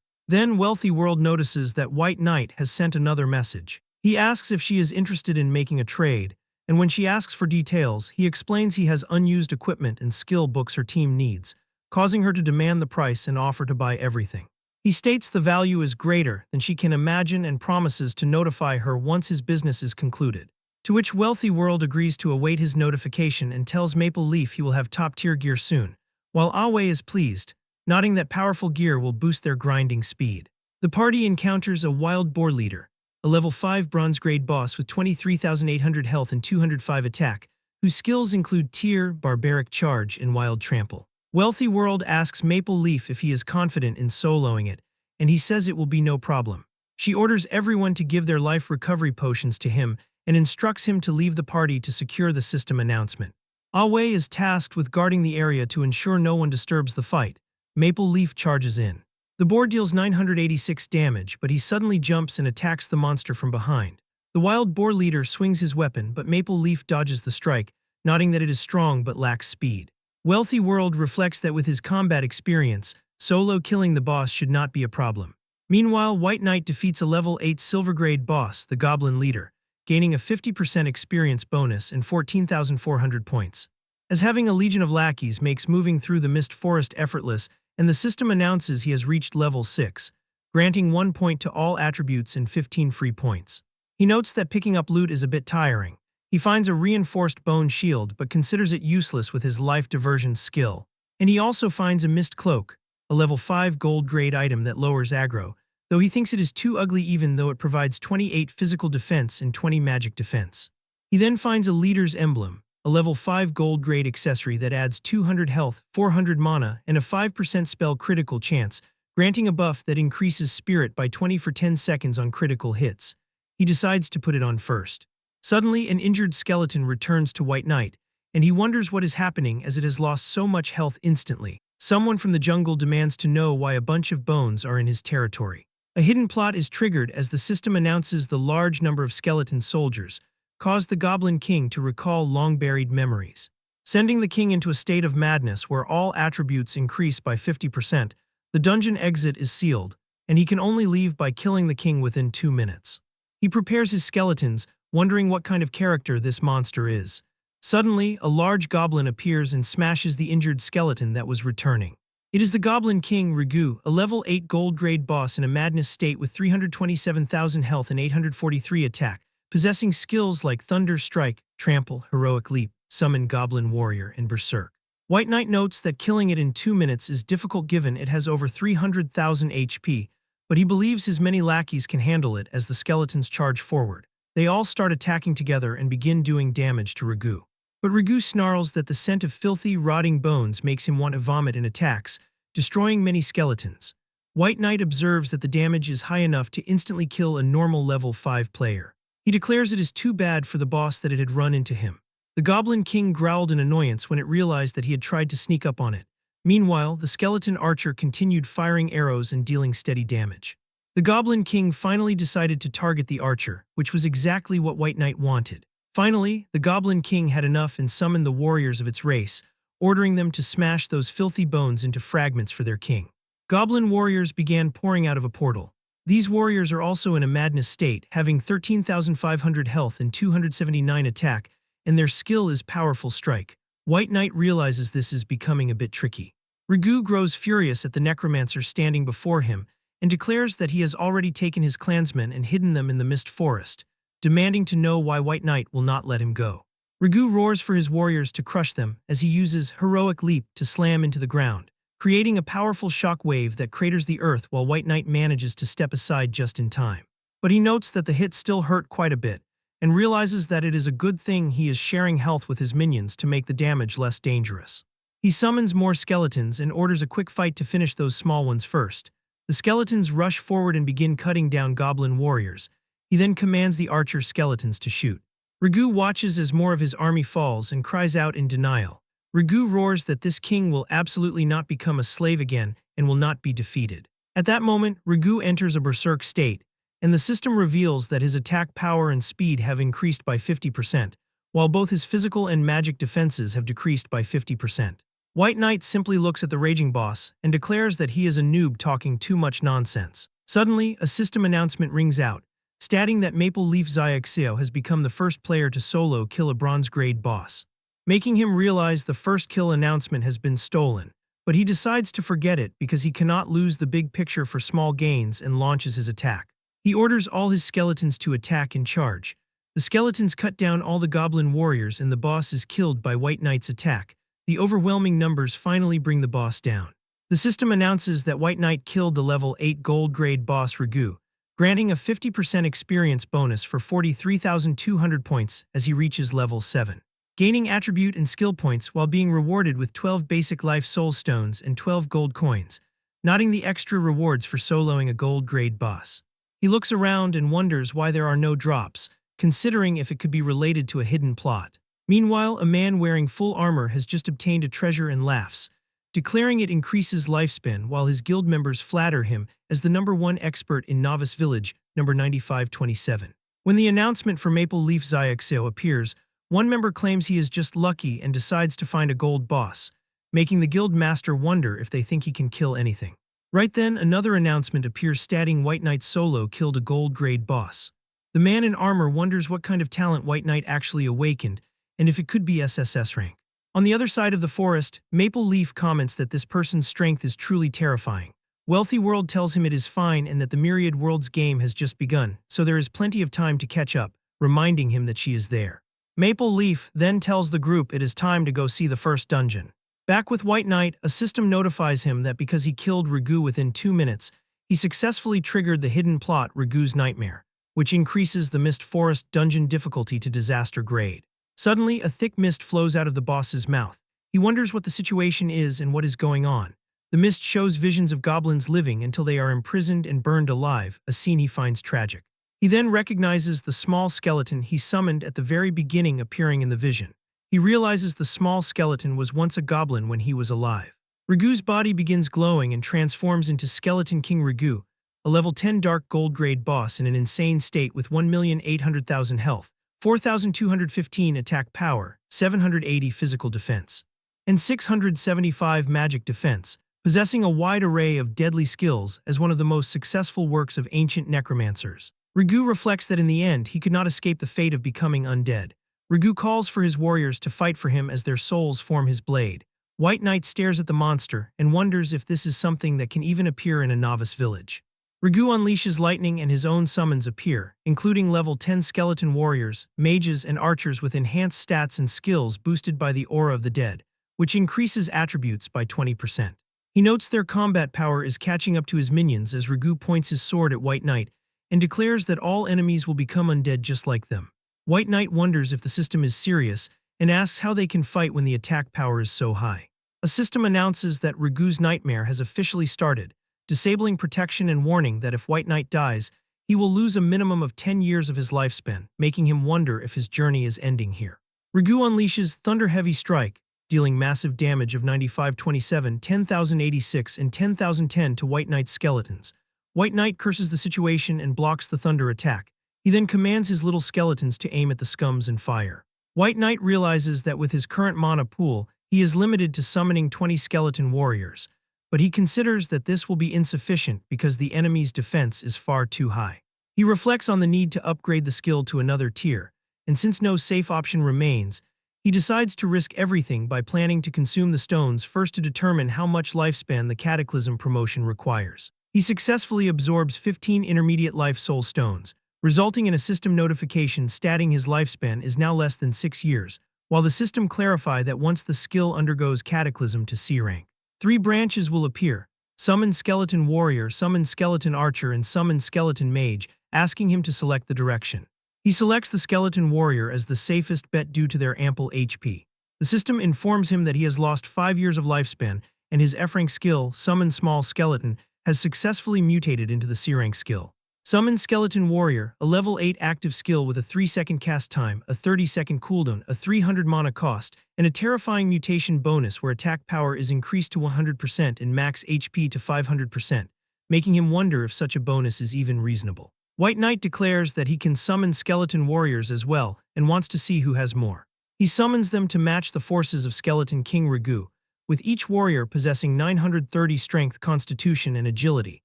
Then Wealthy World notices that White Knight has sent another message. He asks if she is interested in making a trade, and when she asks for details, he explains he has unused equipment and skill books her team needs, causing her to demand the price and offer to buy everything. He states the value is greater than she can imagine and promises to notify her once his business is concluded. To which Wealthy World agrees to await his notification and tells Maple Leaf he will have top-tier gear soon, while Awe is pleased, nodding that powerful gear will boost their grinding speed. The party encounters a wild boar leader, a level 5 bronze-grade boss with 23,800 health and 205 attack, whose skills include Tier, Barbaric Charge, and Wild Trample. Wealthy World asks Maple Leaf if he is confident in soloing it, and he says it will be no problem. She orders everyone to give their life recovery potions to him and instructs him to leave the party to secure the system announcement. Awe is tasked with guarding the area to ensure no one disturbs the fight. Maple Leaf charges in. The boar deals 986 damage, but he suddenly jumps and attacks the monster from behind. The wild boar leader swings his weapon, but Maple Leaf dodges the strike, noting that it is strong but lacks speed. Wealthy World reflects that with his combat experience, solo killing the boss should not be a problem. Meanwhile, White Knight defeats a level 8 silver-grade boss, the Goblin Leader, gaining a 50% experience bonus and 14,400 points. As having a legion of lackeys makes moving through the mist forest effortless, and the system announces he has reached level 6, granting 1 point to all attributes and 15 free points. He notes that picking up loot is a bit tiring. He finds a reinforced bone shield but considers it useless with his life diversion skill. And he also finds a mist cloak, a level 5 gold-grade item that lowers aggro, though he thinks it is too ugly even though it provides 28 physical defense and 20 magic defense. He then finds a leader's emblem, a level 5 gold-grade accessory that adds 200 health, 400 mana, and a 5% spell critical chance, granting a buff that increases spirit by 20 for 10 seconds on critical hits. He decides to put it on first. Suddenly, an injured skeleton returns to White Knight, and he wonders what is happening as it has lost so much health instantly. Someone from the jungle demands to know why a bunch of bones are in his territory. A hidden plot is triggered as the system announces the large number of skeleton soldiers caused the Goblin King to recall long-buried memories, sending the king into a state of madness where all attributes increase by 50%. The dungeon exit is sealed, and he can only leave by killing the king within 2 minutes. He prepares his skeletons, wondering what kind of character this monster is. Suddenly, a large goblin appears and smashes the injured skeleton that was returning. It is the Goblin King Rigu, a level 8 gold-grade boss in a madness state with 327,000 health and 843 attack, possessing skills like Thunder Strike, Trample, Heroic Leap, Summon Goblin Warrior, and Berserk. White Knight notes that killing it in 2 minutes is difficult given it has over 300,000 HP, but he believes his many lackeys can handle it as the skeletons charge forward. They all start attacking together and begin doing damage to Rigu. But Rigu snarls that the scent of filthy, rotting bones makes him want to vomit and attacks, destroying many skeletons. White Knight observes that the damage is high enough to instantly kill a normal level 5 player. He declares it is too bad for the boss that it had run into him. The Goblin King growled in annoyance when it realized that he had tried to sneak up on it. Meanwhile, the skeleton archer continued firing arrows and dealing steady damage. The Goblin King finally decided to target the archer, which was exactly what White Knight wanted. Finally, the Goblin King had enough and summoned the warriors of its race, ordering them to smash those filthy bones into fragments for their king. Goblin warriors began pouring out of a portal. These warriors are also in a madness state, having 13,500 health and 279 attack, and their skill is Powerful Strike. White Knight realizes this is becoming a bit tricky. Rigu grows furious at the necromancer standing before him and declares that he has already taken his clansmen and hidden them in the mist forest, demanding to know why White Knight will not let him go. Rigu roars for his warriors to crush them as he uses Heroic Leap to slam into the ground, creating a powerful shock wave that craters the earth while White Knight manages to step aside just in time. But he notes that the hit still hurt quite a bit, and realizes that it is a good thing he is sharing health with his minions to make the damage less dangerous. He summons more skeletons and orders a quick fight to finish those small ones first. The skeletons rush forward and begin cutting down goblin warriors. He then commands the archer skeletons to shoot. Rigu watches as more of his army falls and cries out in denial. Rigu roars that this king will absolutely not become a slave again and will not be defeated. At that moment, Rigu enters a berserk state, and the system reveals that his attack power and speed have increased by 50%, while both his physical and magic defenses have decreased by 50%. White Knight simply looks at the raging boss and declares that he is a noob talking too much nonsense. Suddenly, a system announcement rings out, stating that Maple Leaf Xiaoxiao has become the first player to solo kill a bronze-grade boss, making him realize the first kill announcement has been stolen. But he decides to forget it because he cannot lose the big picture for small gains and launches his attack. He orders all his skeletons to attack and charge. The skeletons cut down all the goblin warriors and the boss is killed by White Knight's attack. The overwhelming numbers finally bring the boss down. The system announces that White Knight killed the level 8 gold grade boss Ragu, granting a 50% experience bonus for 43,200 points as he reaches level 7. Gaining attribute and skill points while being rewarded with 12 basic life soul stones and 12 gold coins, noting the extra rewards for soloing a gold grade boss. He looks around and wonders why there are no drops, considering if it could be related to a hidden plot. Meanwhile, a man wearing full armor has just obtained a treasure and laughs, declaring it increases lifespan while his guild members flatter him as the #1 expert in Novice Village, number 9527. When the announcement for Maple Leaf Xiaoxiao appears, one member claims he is just lucky and decides to find a gold boss, making the guild master wonder if they think he can kill anything. Right then, another announcement appears stating White Knight solo killed a gold-grade boss. The man in armor wonders what kind of talent White Knight actually awakened, and if it could be SSS rank. On the other side of the forest, Maple Leaf comments that this person's strength is truly terrifying. Wealthy World tells him it is fine and that the Myriad Worlds game has just begun, so there is plenty of time to catch up, reminding him that she is there. Maple Leaf then tells the group it is time to go see the first dungeon. Back with White Knight, a system notifies him that because he killed Ragu within 2 minutes, he successfully triggered the hidden plot Ragu's Nightmare, which increases the Mist Forest dungeon difficulty to disaster grade. Suddenly, a thick mist flows out of the boss's mouth. He wonders what the situation is and what is going on. The mist shows visions of goblins living until they are imprisoned and burned alive, a scene he finds tragic. He then recognizes the small skeleton he summoned at the very beginning appearing in the vision. He realizes the small skeleton was once a goblin when he was alive. Ragu's body begins glowing and transforms into Skeleton King Ragu, a level 10 dark gold grade boss in an insane state with 1,800,000 health, 4,215 attack power, 780 physical defense, and 675 magic defense, possessing a wide array of deadly skills as one of the most successful works of ancient necromancers. Ragu reflects that in the end he could not escape the fate of becoming undead. Ragu calls for his warriors to fight for him as their souls form his blade. White Knight stares at the monster and wonders if this is something that can even appear in a novice village. Ragu unleashes lightning and his own summons appear, including level 10 skeleton warriors, mages, and archers with enhanced stats and skills boosted by the Aura of the Dead, which increases attributes by 20%. He notes their combat power is catching up to his minions as Ragu points his sword at White Knight and declares that all enemies will become undead just like them. White Knight wonders if the system is serious and asks how they can fight when the attack power is so high. A system announces that Ragu's Nightmare has officially started, disabling protection and warning that if White Knight dies, he will lose a minimum of 10 years of his lifespan, making him wonder if his journey is ending here. Ragu unleashes Thunder Heavy Strike, dealing massive damage of 9527, 10,086, and 10,010 to White Knight's skeletons. White Knight curses the situation and blocks the thunder attack. He then commands his little skeletons to aim at the scums and fire. White Knight realizes that with his current mana pool, he is limited to summoning 20 skeleton warriors, but he considers that this will be insufficient because the enemy's defense is far too high. He reflects on the need to upgrade the skill to another tier, and since no safe option remains, he decides to risk everything by planning to consume the stones first to determine how much lifespan the Cataclysm promotion requires. He successfully absorbs 15 intermediate life soul stones, resulting in a system notification stating his lifespan is now less than 6 years, while the system clarify that once the skill undergoes Cataclysm to C rank, 3 branches will appear: Summon Skeleton Warrior, Summon Skeleton Archer, and Summon Skeleton Mage, asking him to select the direction. He selects the Skeleton Warrior as the safest bet due to their ample HP. The system informs him that he has lost 5 years of lifespan, and his F-rank skill, Summon Small Skeleton, has successfully mutated into the C-rank skill. Summon Skeleton Warrior, a level 8 active skill with a 3-second cast time, a 30-second cooldown, a 300 mana cost, and a terrifying mutation bonus where attack power is increased to 100% and max HP to 500%, making him wonder if such a bonus is even reasonable. White Knight declares that he can summon skeleton warriors as well and wants to see who has more. He summons them to match the forces of Skeleton King Ragu, with each warrior possessing 930 strength, constitution, and agility,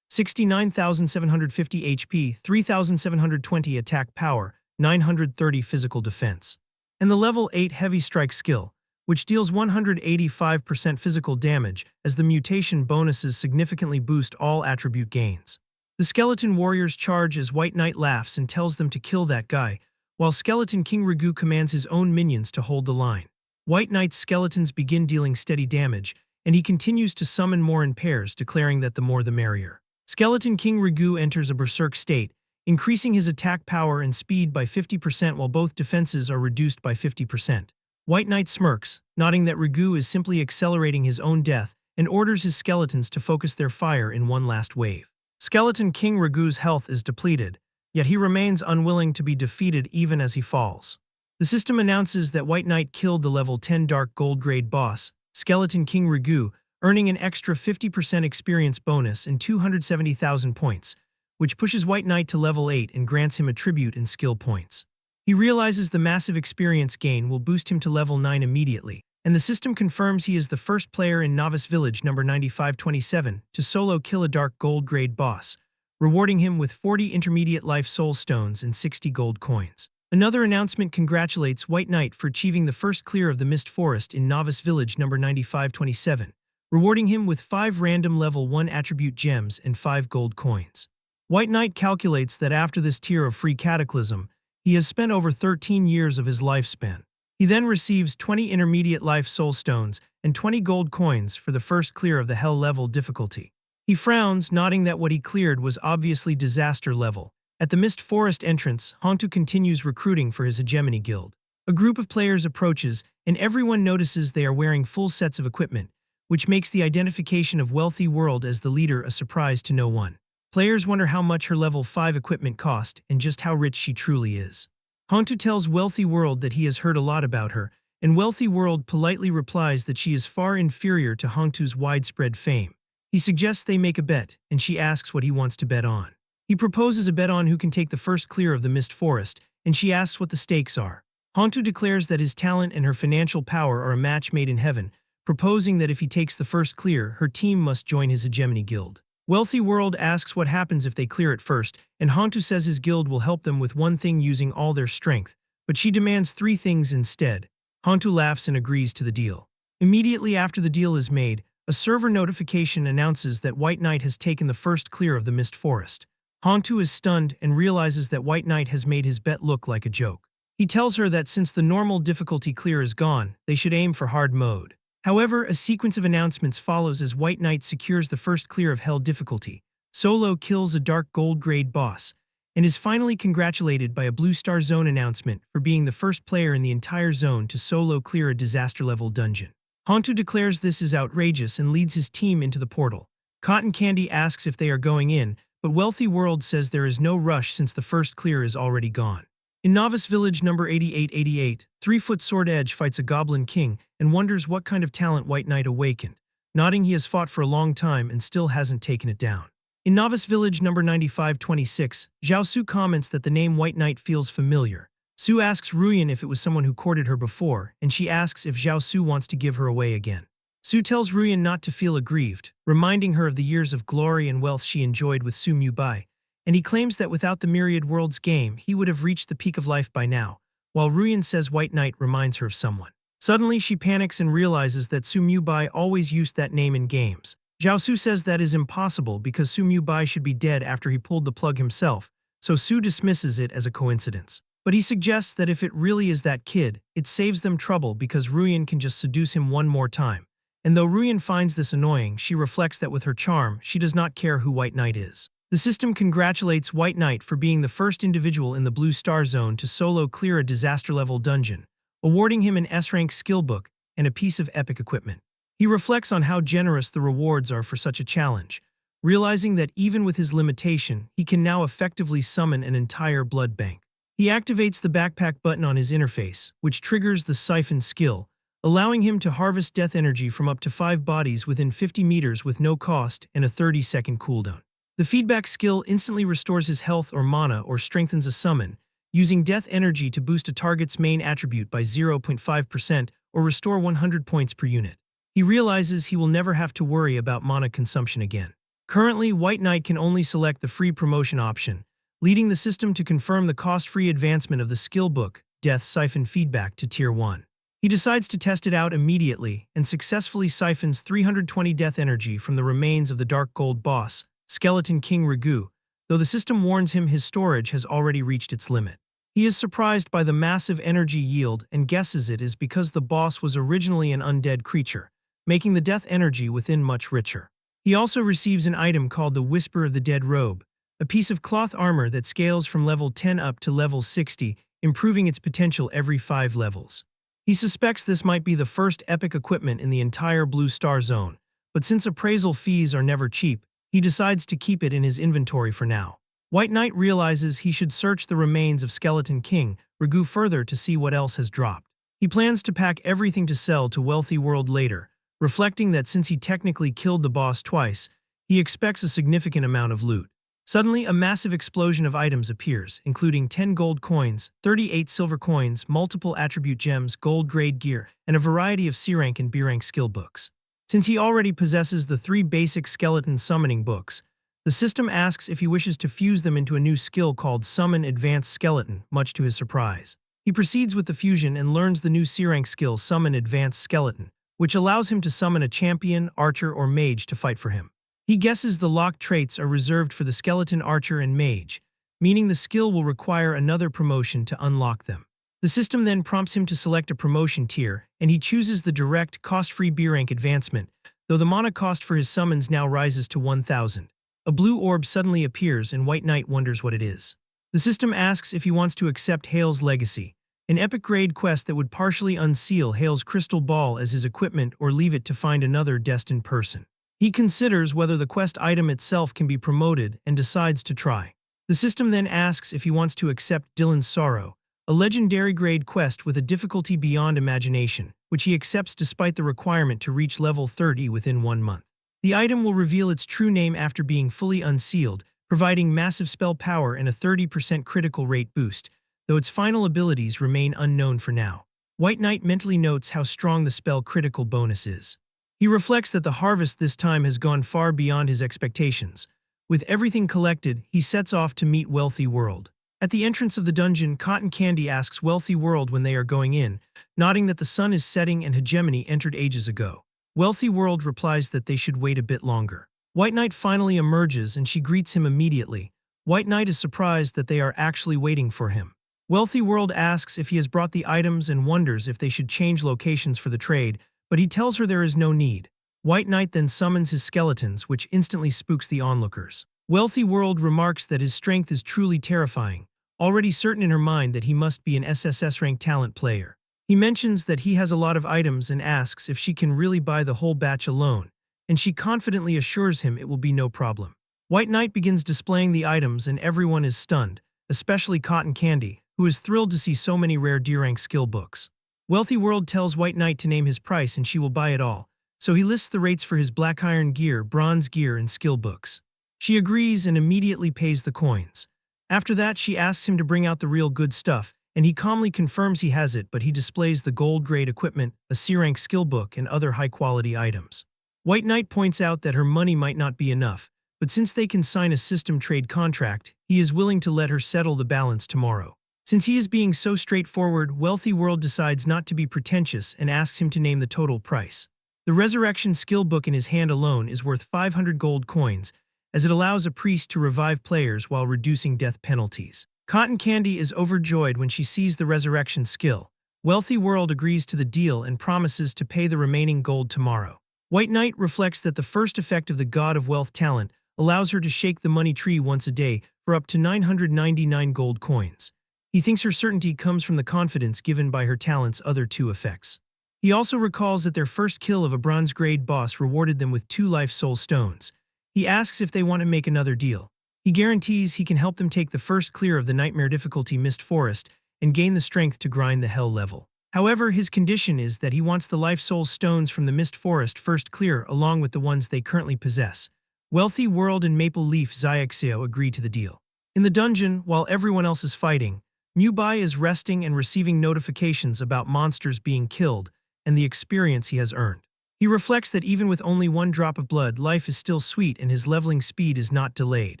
69,750 HP, 3,720 attack power, 930 physical defense, and the level 8 heavy strike skill, which deals 185% physical damage as the mutation bonuses significantly boost all attribute gains. The skeleton warriors charge as White Knight laughs and tells them to kill that guy, while Skeleton King Ragu commands his own minions to hold the line. White Knight's skeletons begin dealing steady damage, and he continues to summon more in pairs, declaring that the more the merrier. Skeleton King Ragu enters a berserk state, increasing his attack power and speed by 50% while both defenses are reduced by 50%. White Knight smirks, nodding that Ragu is simply accelerating his own death, and orders his skeletons to focus their fire in one last wave. Skeleton King Ragu's health is depleted, yet he remains unwilling to be defeated even as he falls. The system announces that White Knight killed the level 10 Dark Gold grade boss, Skeleton King Ragu, earning an extra 50% experience bonus and 270,000 points, which pushes White Knight to level 8 and grants him attribute and skill points. He realizes the massive experience gain will boost him to level 9 immediately, and the system confirms he is the first player in Novice Village number 9527 to solo kill a Dark Gold grade boss, rewarding him with 40 intermediate life soul stones and 60 gold coins. Another announcement congratulates White Knight for achieving the first clear of the Mist Forest in Novice Village number 9527, rewarding him with 5 random level 1 attribute gems and 5 gold coins. White Knight calculates that after this tier of free cataclysm, he has spent over 13 years of his lifespan. He then receives 20 intermediate life soul stones and 20 gold coins for the first clear of the hell level difficulty. He frowns, nodding that what he cleared was obviously disaster level. At the Mist Forest entrance, Hontu continues recruiting for his hegemony guild. A group of players approaches, and everyone notices they are wearing full sets of equipment, which makes the identification of Wealthy World as the leader a surprise to no one. Players wonder how much her level 5 equipment cost and just how rich she truly is. Hontu tells Wealthy World that he has heard a lot about her, and Wealthy World politely replies that she is far inferior to Hontu's widespread fame. He suggests they make a bet, and she asks what he wants to bet on. He proposes a bet on who can take the first clear of the Mist Forest, and she asks what the stakes are. Hontu declares that his talent and her financial power are a match made in heaven, proposing that if he takes the first clear, her team must join his hegemony guild. Wealthy World asks what happens if they clear it first, and Hontu says his guild will help them with one thing using all their strength, but she demands 3 things instead. Hontu laughs and agrees to the deal. Immediately after the deal is made, a server notification announces that White Knight has taken the first clear of the Mist Forest. Hontu is stunned and realizes that White Knight has made his bet look like a joke. He tells her that since the normal difficulty clear is gone, they should aim for hard mode. However, a sequence of announcements follows as White Knight secures the first clear of Hell difficulty, solo kills a Dark Gold grade boss, and is finally congratulated by a Blue Star Zone announcement for being the first player in the entire zone to solo clear a disaster-level dungeon. Hontu declares this is outrageous and leads his team into the portal. Cotton Candy asks if they are going in, but Wealthy World says there is no rush since the first clear is already gone. In Novice Village number 8888, 3-foot Sword Edge fights a Goblin King and wonders what kind of talent White Knight awakened, nodding he has fought for a long time and still hasn't taken it down. In Novice Village number 9526, Zhao Su comments that the name White Knight feels familiar. Su asks Ruyan if it was someone who courted her before, and she asks if Zhao Su wants to give her away again. Su tells Ruyan not to feel aggrieved, reminding her of the years of glory and wealth she enjoyed with Su Mubai, and he claims that without the Myriad Worlds game, he would have reached the peak of life by now, while Ruyan says White Knight reminds her of someone. Suddenly, she panics and realizes that Su Mubai always used that name in games. Zhao Su says that is impossible because Su Mubai should be dead after he pulled the plug himself, so Su dismisses it as a coincidence. But he suggests that if it really is that kid, it saves them trouble because Ruyan can just seduce him one more time. And though Ruyan finds this annoying, she reflects that with her charm, she does not care who White Knight is. The system congratulates White Knight for being the first individual in the Blue Star Zone to solo clear a disaster-level dungeon, awarding him an S-rank skill book and a piece of epic equipment. He reflects on how generous the rewards are for such a challenge, realizing that even with his limitation, he can now effectively summon an entire blood bank. He activates the backpack button on his interface, which triggers the siphon skill, allowing him to harvest death energy from up to 5 bodies within 50 meters with no cost and a 30-second cooldown. The feedback skill instantly restores his health or mana or strengthens a summon, using death energy to boost a target's main attribute by 0.5% or restore 100 points per unit. He realizes he will never have to worry about mana consumption again. Currently, White Knight can only select the free promotion option, leading the system to confirm the cost-free advancement of the skill book, Death Siphon Feedback, to Tier 1. He decides to test it out immediately and successfully siphons 320 death energy from the remains of the Dark Gold boss, Skeleton King Ragu, though the system warns him his storage has already reached its limit. He is surprised by the massive energy yield and guesses it is because the boss was originally an undead creature, making the death energy within much richer. He also receives an item called the Whisper of the Dead Robe, a piece of cloth armor that scales from level 10 up to level 60, improving its potential every 5 levels. He suspects this might be the first epic equipment in the entire Blue Star Zone, but since appraisal fees are never cheap, he decides to keep it in his inventory for now. White Knight realizes he should search the remains of Skeleton King Ragu further to see what else has dropped. He plans to pack everything to sell to Wealthy World later, reflecting that since he technically killed the boss twice, he expects a significant amount of loot. Suddenly, a massive explosion of items appears, including 10 gold coins, 38 silver coins, multiple attribute gems, gold-grade gear, and a variety of C-rank and B-rank skill books. Since he already possesses the 3 basic skeleton summoning books, the system asks if he wishes to fuse them into a new skill called Summon Advanced Skeleton, much to his surprise. He proceeds with the fusion and learns the new C-rank skill Summon Advanced Skeleton, which allows him to summon a champion, archer, or mage to fight for him. He guesses the locked traits are reserved for the skeleton archer and mage, meaning the skill will require another promotion to unlock them. The system then prompts him to select a promotion tier, and he chooses the direct, cost-free B-rank advancement, though the mana cost for his summons now rises to 1,000. A blue orb suddenly appears and White Knight wonders what it is. The system asks if he wants to accept Hale's legacy, an epic grade quest that would partially unseal Hale's crystal ball as his equipment or leave it to find another destined person. He considers whether the quest item itself can be promoted and decides to try. The system then asks if he wants to accept Dylan's Sorrow, a legendary grade quest with a difficulty beyond imagination, which he accepts despite the requirement to reach level 30 within 1 month. The item will reveal its true name after being fully unsealed, providing massive spell power and a 30% critical rate boost, though its final abilities remain unknown for now. White Knight mentally notes how strong the spell critical bonus is. He reflects that the harvest this time has gone far beyond his expectations. With everything collected, he sets off to meet Wealthy World. At the entrance of the dungeon, Cotton Candy asks Wealthy World when they are going in, nodding that the sun is setting and Hegemony entered ages ago. Wealthy World replies that they should wait a bit longer. White Knight finally emerges and she greets him immediately. White Knight is surprised that they are actually waiting for him. Wealthy World asks if he has brought the items and wonders if they should change locations for the trade, but he tells her there is no need. White Knight then summons his skeletons, which instantly spooks the onlookers. Wealthy World remarks that his strength is truly terrifying, already certain in her mind that he must be an SSS-ranked talent player. He mentions that he has a lot of items and asks if she can really buy the whole batch alone, and she confidently assures him it will be no problem. White Knight begins displaying the items and everyone is stunned, especially Cotton Candy, who is thrilled to see so many rare D-rank skill books. Wealthy World tells White Knight to name his price and she will buy it all, so he lists the rates for his black iron gear, bronze gear, and skill books. She agrees and immediately pays the coins. After that, she asks him to bring out the real good stuff, and he calmly confirms he has it, but he displays the gold-grade equipment, a C-rank skill book, and other high-quality items. White Knight points out that her money might not be enough, but since they can sign a system trade contract, he is willing to let her settle the balance tomorrow. Since he is being so straightforward, Wealthy World decides not to be pretentious and asks him to name the total price. The Resurrection skill book in his hand alone is worth 500 gold coins, as it allows a priest to revive players while reducing death penalties. Cotton Candy is overjoyed when she sees the Resurrection skill. Wealthy World agrees to the deal and promises to pay the remaining gold tomorrow. White Knight reflects that the first effect of the God of Wealth talent allows her to shake the money tree once a day for up to 999 gold coins. He thinks her certainty comes from the confidence given by her talent's other 2 effects. He also recalls that their first kill of a bronze-grade boss rewarded them with 2 life soul stones. He asks if they want to make another deal. He guarantees he can help them take the first clear of the nightmare difficulty Mist Forest and gain the strength to grind the hell level. However, his condition is that he wants the life soul stones from the Mist Forest first clear along with the ones they currently possess. Wealthy World and Maple Leaf Xiaoxiao agree to the deal. In the dungeon, while everyone else is fighting, Mubai is resting and receiving notifications about monsters being killed and the experience he has earned. He reflects that even with only one drop of blood, life is still sweet and his leveling speed is not delayed.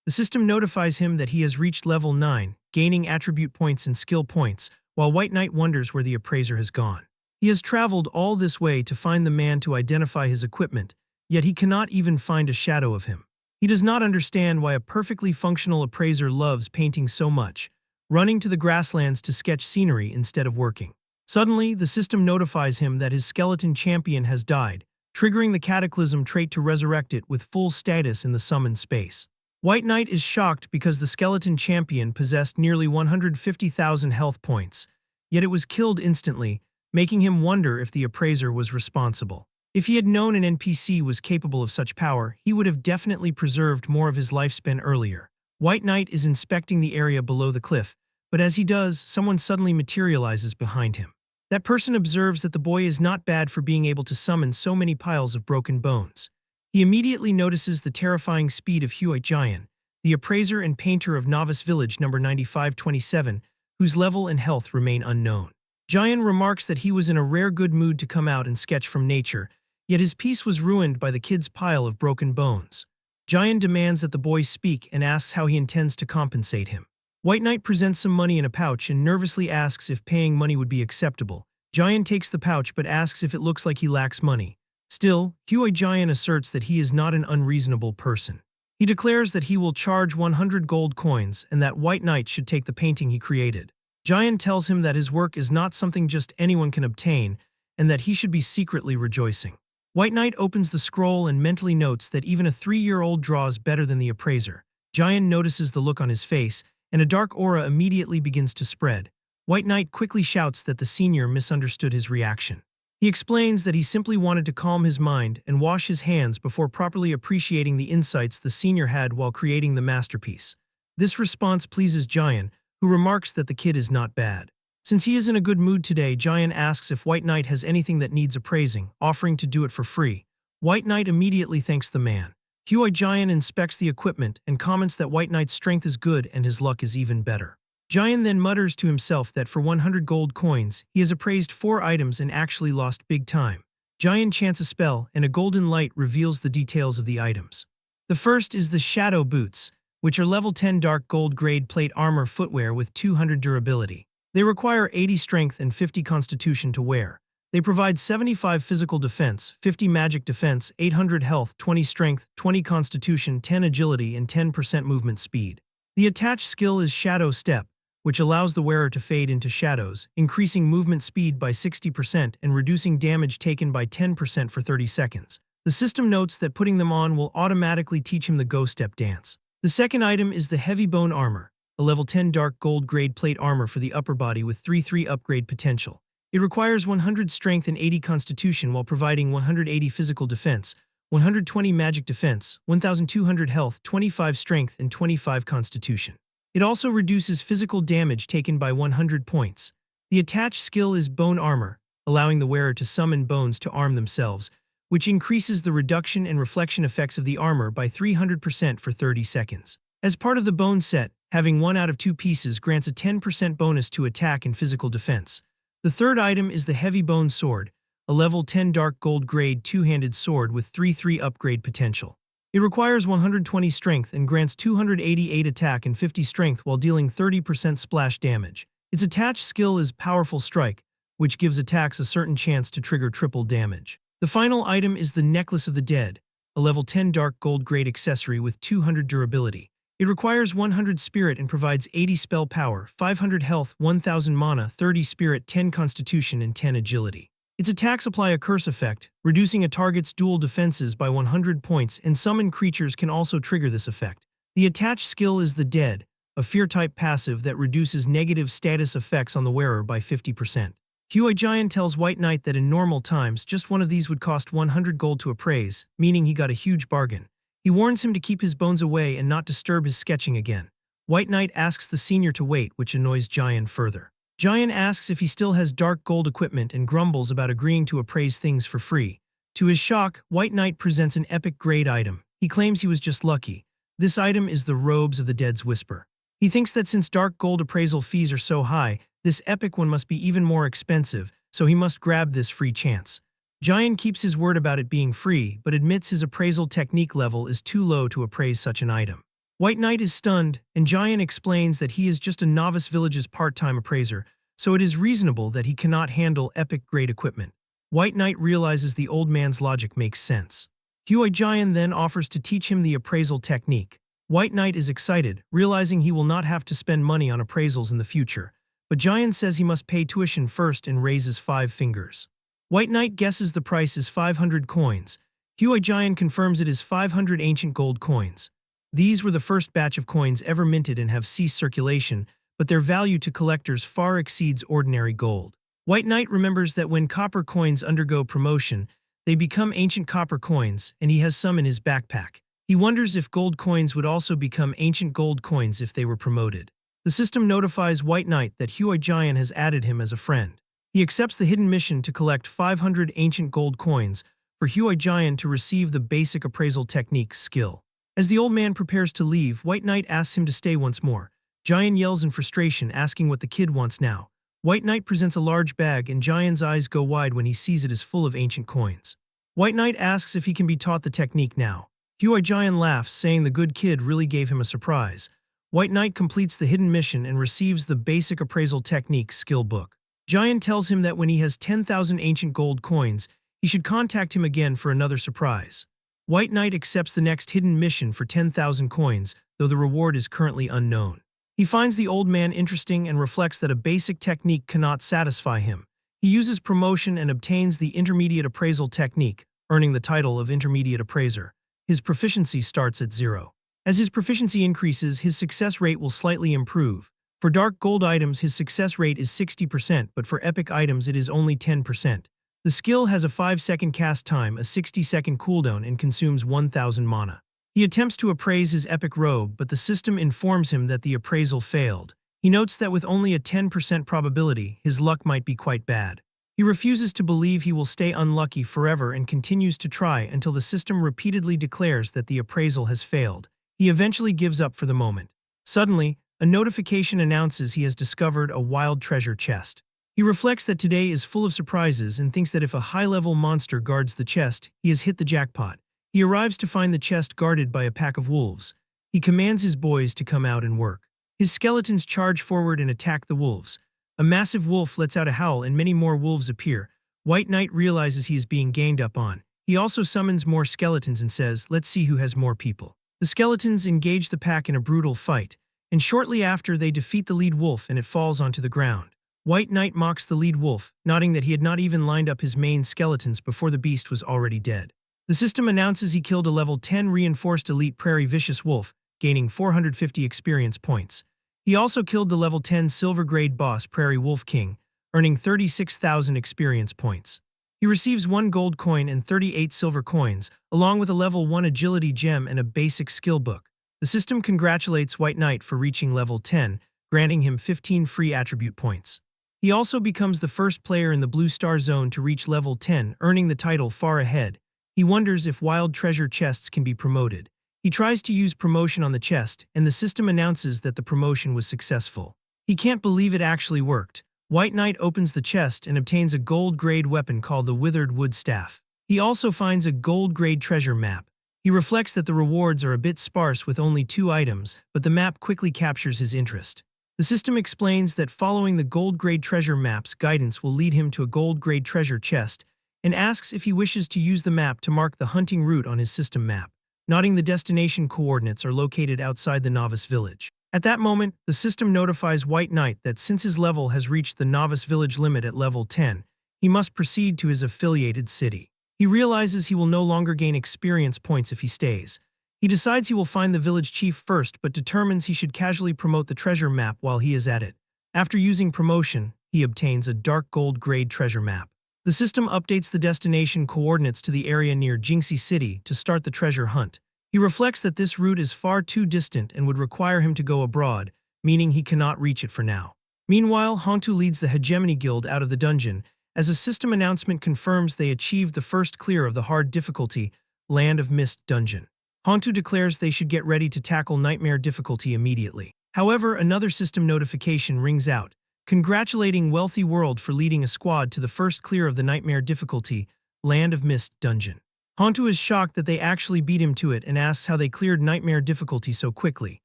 The system notifies him that he has reached level 9, gaining attribute points and skill points, while White Knight wonders where the appraiser has gone. He has traveled all this way to find the man to identify his equipment, yet he cannot even find a shadow of him. He does not understand why a perfectly functional appraiser loves painting so much, running to the grasslands to sketch scenery instead of working. Suddenly, the system notifies him that his skeleton champion has died, triggering the Cataclysm trait to resurrect it with full status in the summoned space. White Knight is shocked because the skeleton champion possessed nearly 150,000 health points, yet it was killed instantly, making him wonder if the appraiser was responsible. If he had known an NPC was capable of such power, he would have definitely preserved more of his lifespan earlier. White Knight is inspecting the area below the cliff, but as he does, someone suddenly materializes behind him. That person observes that the boy is not bad for being able to summon so many piles of broken bones. He immediately notices the terrifying speed of Huai Jian, the appraiser and painter of Novice Village number 9527, whose level and health remain unknown. Jian remarks that he was in a rare good mood to come out and sketch from nature, yet his peace was ruined by the kid's pile of broken bones. Jian demands that the boy speak and asks how he intends to compensate him. White Knight presents some money in a pouch and nervously asks if paying money would be acceptable. Jian takes the pouch but asks if it looks like he lacks money. Still, Huai Jian asserts that he is not an unreasonable person. He declares that he will charge 100 gold coins and that White Knight should take the painting he created. Jian tells him that his work is not something just anyone can obtain and that he should be secretly rejoicing. White Knight opens the scroll and mentally notes that even a 3-year-old draws better than the appraiser. Jian notices the look on his face, and a dark aura immediately begins to spread. White Knight quickly shouts that the senior misunderstood his reaction. He explains that he simply wanted to calm his mind and wash his hands before properly appreciating the insights the senior had while creating the masterpiece. This response pleases Jian, who remarks that the kid is not bad. Since he is in a good mood today, Jian asks if White Knight has anything that needs appraising, offering to do it for free. White Knight immediately thanks the man. Huai Jian inspects the equipment and comments that White Knight's strength is good and his luck is even better. Jian then mutters to himself that for 100 gold coins, he has appraised 4 items and actually lost big time. Jian chants a spell and a golden light reveals the details of the items. The first is the Shadow Boots, which are level 10 dark gold grade plate armor footwear with 200 durability. They require 80 strength and 50 constitution to wear. They provide 75 physical defense, 50 magic defense, 800 health, 20 strength, 20 constitution, 10 agility, and 10% movement speed. The attached skill is Shadow Step, which allows the wearer to fade into shadows, increasing movement speed by 60% and reducing damage taken by 10% for 30 seconds. The system notes that putting them on will automatically teach him the Go Step dance. The second item is the Heavy Bone Armor, a level 10 dark gold grade plate armor for the upper body with 3/3 upgrade potential. It requires 100 strength and 80 constitution while providing 180 physical defense, 120 magic defense, 1200 health, 25 strength, and 25 constitution. It also reduces physical damage taken by 100 points. The attached skill is Bone Armor, allowing the wearer to summon bones to arm themselves, which increases the reduction and reflection effects of the armor by 300% for 30 seconds. As part of the bone set, having 1 out of 2 pieces grants a 10% bonus to attack and physical defense. The third item is the Heavy Bone Sword, a level 10 dark gold grade two-handed sword with 3/3 upgrade potential. It requires 120 strength and grants 288 attack and 50 strength while dealing 30% splash damage. Its attached skill is Powerful Strike, which gives attacks a certain chance to trigger triple damage. The final item is the Necklace of the Dead, a level 10 dark gold grade accessory with 200 durability. It requires 100 spirit and provides 80 spell power, 500 health, 1000 mana, 30 spirit, 10 constitution, and 10 agility. Its attacks apply a curse effect, reducing a target's dual defenses by 100 points, and summoned creatures can also trigger this effect. The attached skill is the Dead, a fear-type passive that reduces negative status effects on the wearer by 50%. Huai Jian tells White Knight that in normal times, just one of these would cost 100 gold to appraise, meaning he got a huge bargain. He warns him to keep his bones away and not disturb his sketching again. White Knight asks the senior to wait, which annoys Jian further. Jian asks if he still has dark gold equipment and grumbles about agreeing to appraise things for free. To his shock, White Knight presents an epic grade item, He claims he was just lucky. This item is the Robes of the Dead's Whisper. He thinks that since dark gold appraisal fees are so high, this epic one must be even more expensive, so he must grab this free chance. Giant keeps his word about it being free, but admits his appraisal technique level is too low to appraise such an item. White Knight is stunned, and Giant explains that he is just a novice village's part-time appraiser, so it is reasonable that he cannot handle epic-grade equipment. White Knight realizes the old man's logic makes sense. Huey Giant then offers to teach him the appraisal technique. White Knight is excited, realizing he will not have to spend money on appraisals in the future, but Giant says he must pay tuition first and raises 5 fingers. White Knight guesses the price is 500 coins. Huey Giant confirms it is 500 ancient gold coins. These were the first batch of coins ever minted and have ceased circulation, but their value to collectors far exceeds ordinary gold. White Knight remembers that when copper coins undergo promotion, they become ancient copper coins, and he has some in his backpack. He wonders if gold coins would also become ancient gold coins if they were promoted. The system notifies White Knight that Huey Giant has added him as a friend. He accepts the hidden mission to collect 500 ancient gold coins for Huey Giant to receive the basic appraisal technique skill. As the old man prepares to leave, White Knight asks him to stay once more. Giant yells in frustration, asking what the kid wants now. White Knight presents a large bag, and Giant's eyes go wide when he sees it is full of ancient coins. White Knight asks if he can be taught the technique now. Huey Giant laughs, saying the good kid really gave him a surprise. White Knight completes the hidden mission and receives the basic appraisal technique skill book. Giant tells him that when he has 10,000 ancient gold coins, he should contact him again for another surprise. White Knight accepts the next hidden mission for 10,000 coins, though the reward is currently unknown. He finds the old man interesting and reflects that a basic technique cannot satisfy him. He uses promotion and obtains the intermediate appraisal technique, earning the title of intermediate appraiser. His proficiency starts at 0. As his proficiency increases, his success rate will slightly improve. For dark gold items, his success rate is 60%, but for epic items it is only 10%. The skill has a 5-second cast time, a 60-second cooldown, and consumes 1,000 mana. He attempts to appraise his epic robe, but the system informs him that the appraisal failed. He notes that with only a 10% probability, his luck might be quite bad. He refuses to believe he will stay unlucky forever and continues to try until the system repeatedly declares that the appraisal has failed. He eventually gives up for the moment. Suddenly, a notification announces he has discovered a wild treasure chest. He reflects that today is full of surprises and thinks that if a high-level monster guards the chest, he has hit the jackpot. He arrives to find the chest guarded by a pack of wolves. He commands his boys to come out and work. His skeletons charge forward and attack the wolves. A massive wolf lets out a howl and many more wolves appear. White Knight realizes he is being ganged up on. He also summons more skeletons and says, "Let's see who has more people." The skeletons engage the pack in a brutal fight, and shortly after they defeat the lead wolf and it falls onto the ground. White Knight mocks the lead wolf, noting that he had not even lined up his main skeletons before the beast was already dead. The system announces he killed a level 10 reinforced elite prairie vicious wolf, gaining 450 experience points. He also killed the level 10 silver grade boss prairie wolf king, earning 36,000 experience points. He receives 1 gold coin and 38 silver coins, along with a level 1 agility gem and a basic skill book. The system congratulates White Knight for reaching level 10, granting him 15 free attribute points. He also becomes the first player in the Blue Star Zone to reach level 10, earning the title far ahead. He wonders if wild treasure chests can be promoted. He tries to use promotion on the chest, and the system announces that the promotion was successful. He can't believe it actually worked. White Knight opens the chest and obtains a gold-grade weapon called the Withered Wood Staff. He also finds a gold-grade treasure map. He reflects that the rewards are a bit sparse with only 2 items, but the map quickly captures his interest. The system explains that following the gold-grade treasure map's guidance will lead him to a gold-grade treasure chest, and asks if he wishes to use the map to mark the hunting route on his system map. Nodding, the destination coordinates are located outside the novice village. At that moment, the system notifies White Knight that since his level has reached the novice village limit at level 10, he must proceed to his affiliated city. He realizes he will no longer gain experience points if he stays. He decides he will find the village chief first, but determines he should casually promote the treasure map while he is at it. After using promotion, he obtains a dark gold grade treasure map. The system updates the destination coordinates to the area near Jinxie City to start the treasure hunt. He reflects that this route is far too distant and would require him to go abroad, meaning he cannot reach it for now. Meanwhile, Hontu leads the Hegemony Guild out of the dungeon, as a system announcement confirms they achieved the first clear of the hard difficulty, Land of Mist dungeon. Hantu declares they should get ready to tackle nightmare difficulty immediately. However, another system notification rings out, congratulating Wealthy World for leading a squad to the first clear of the nightmare difficulty, Land of Mist dungeon. Hantu is shocked that they actually beat him to it and asks how they cleared nightmare difficulty so quickly.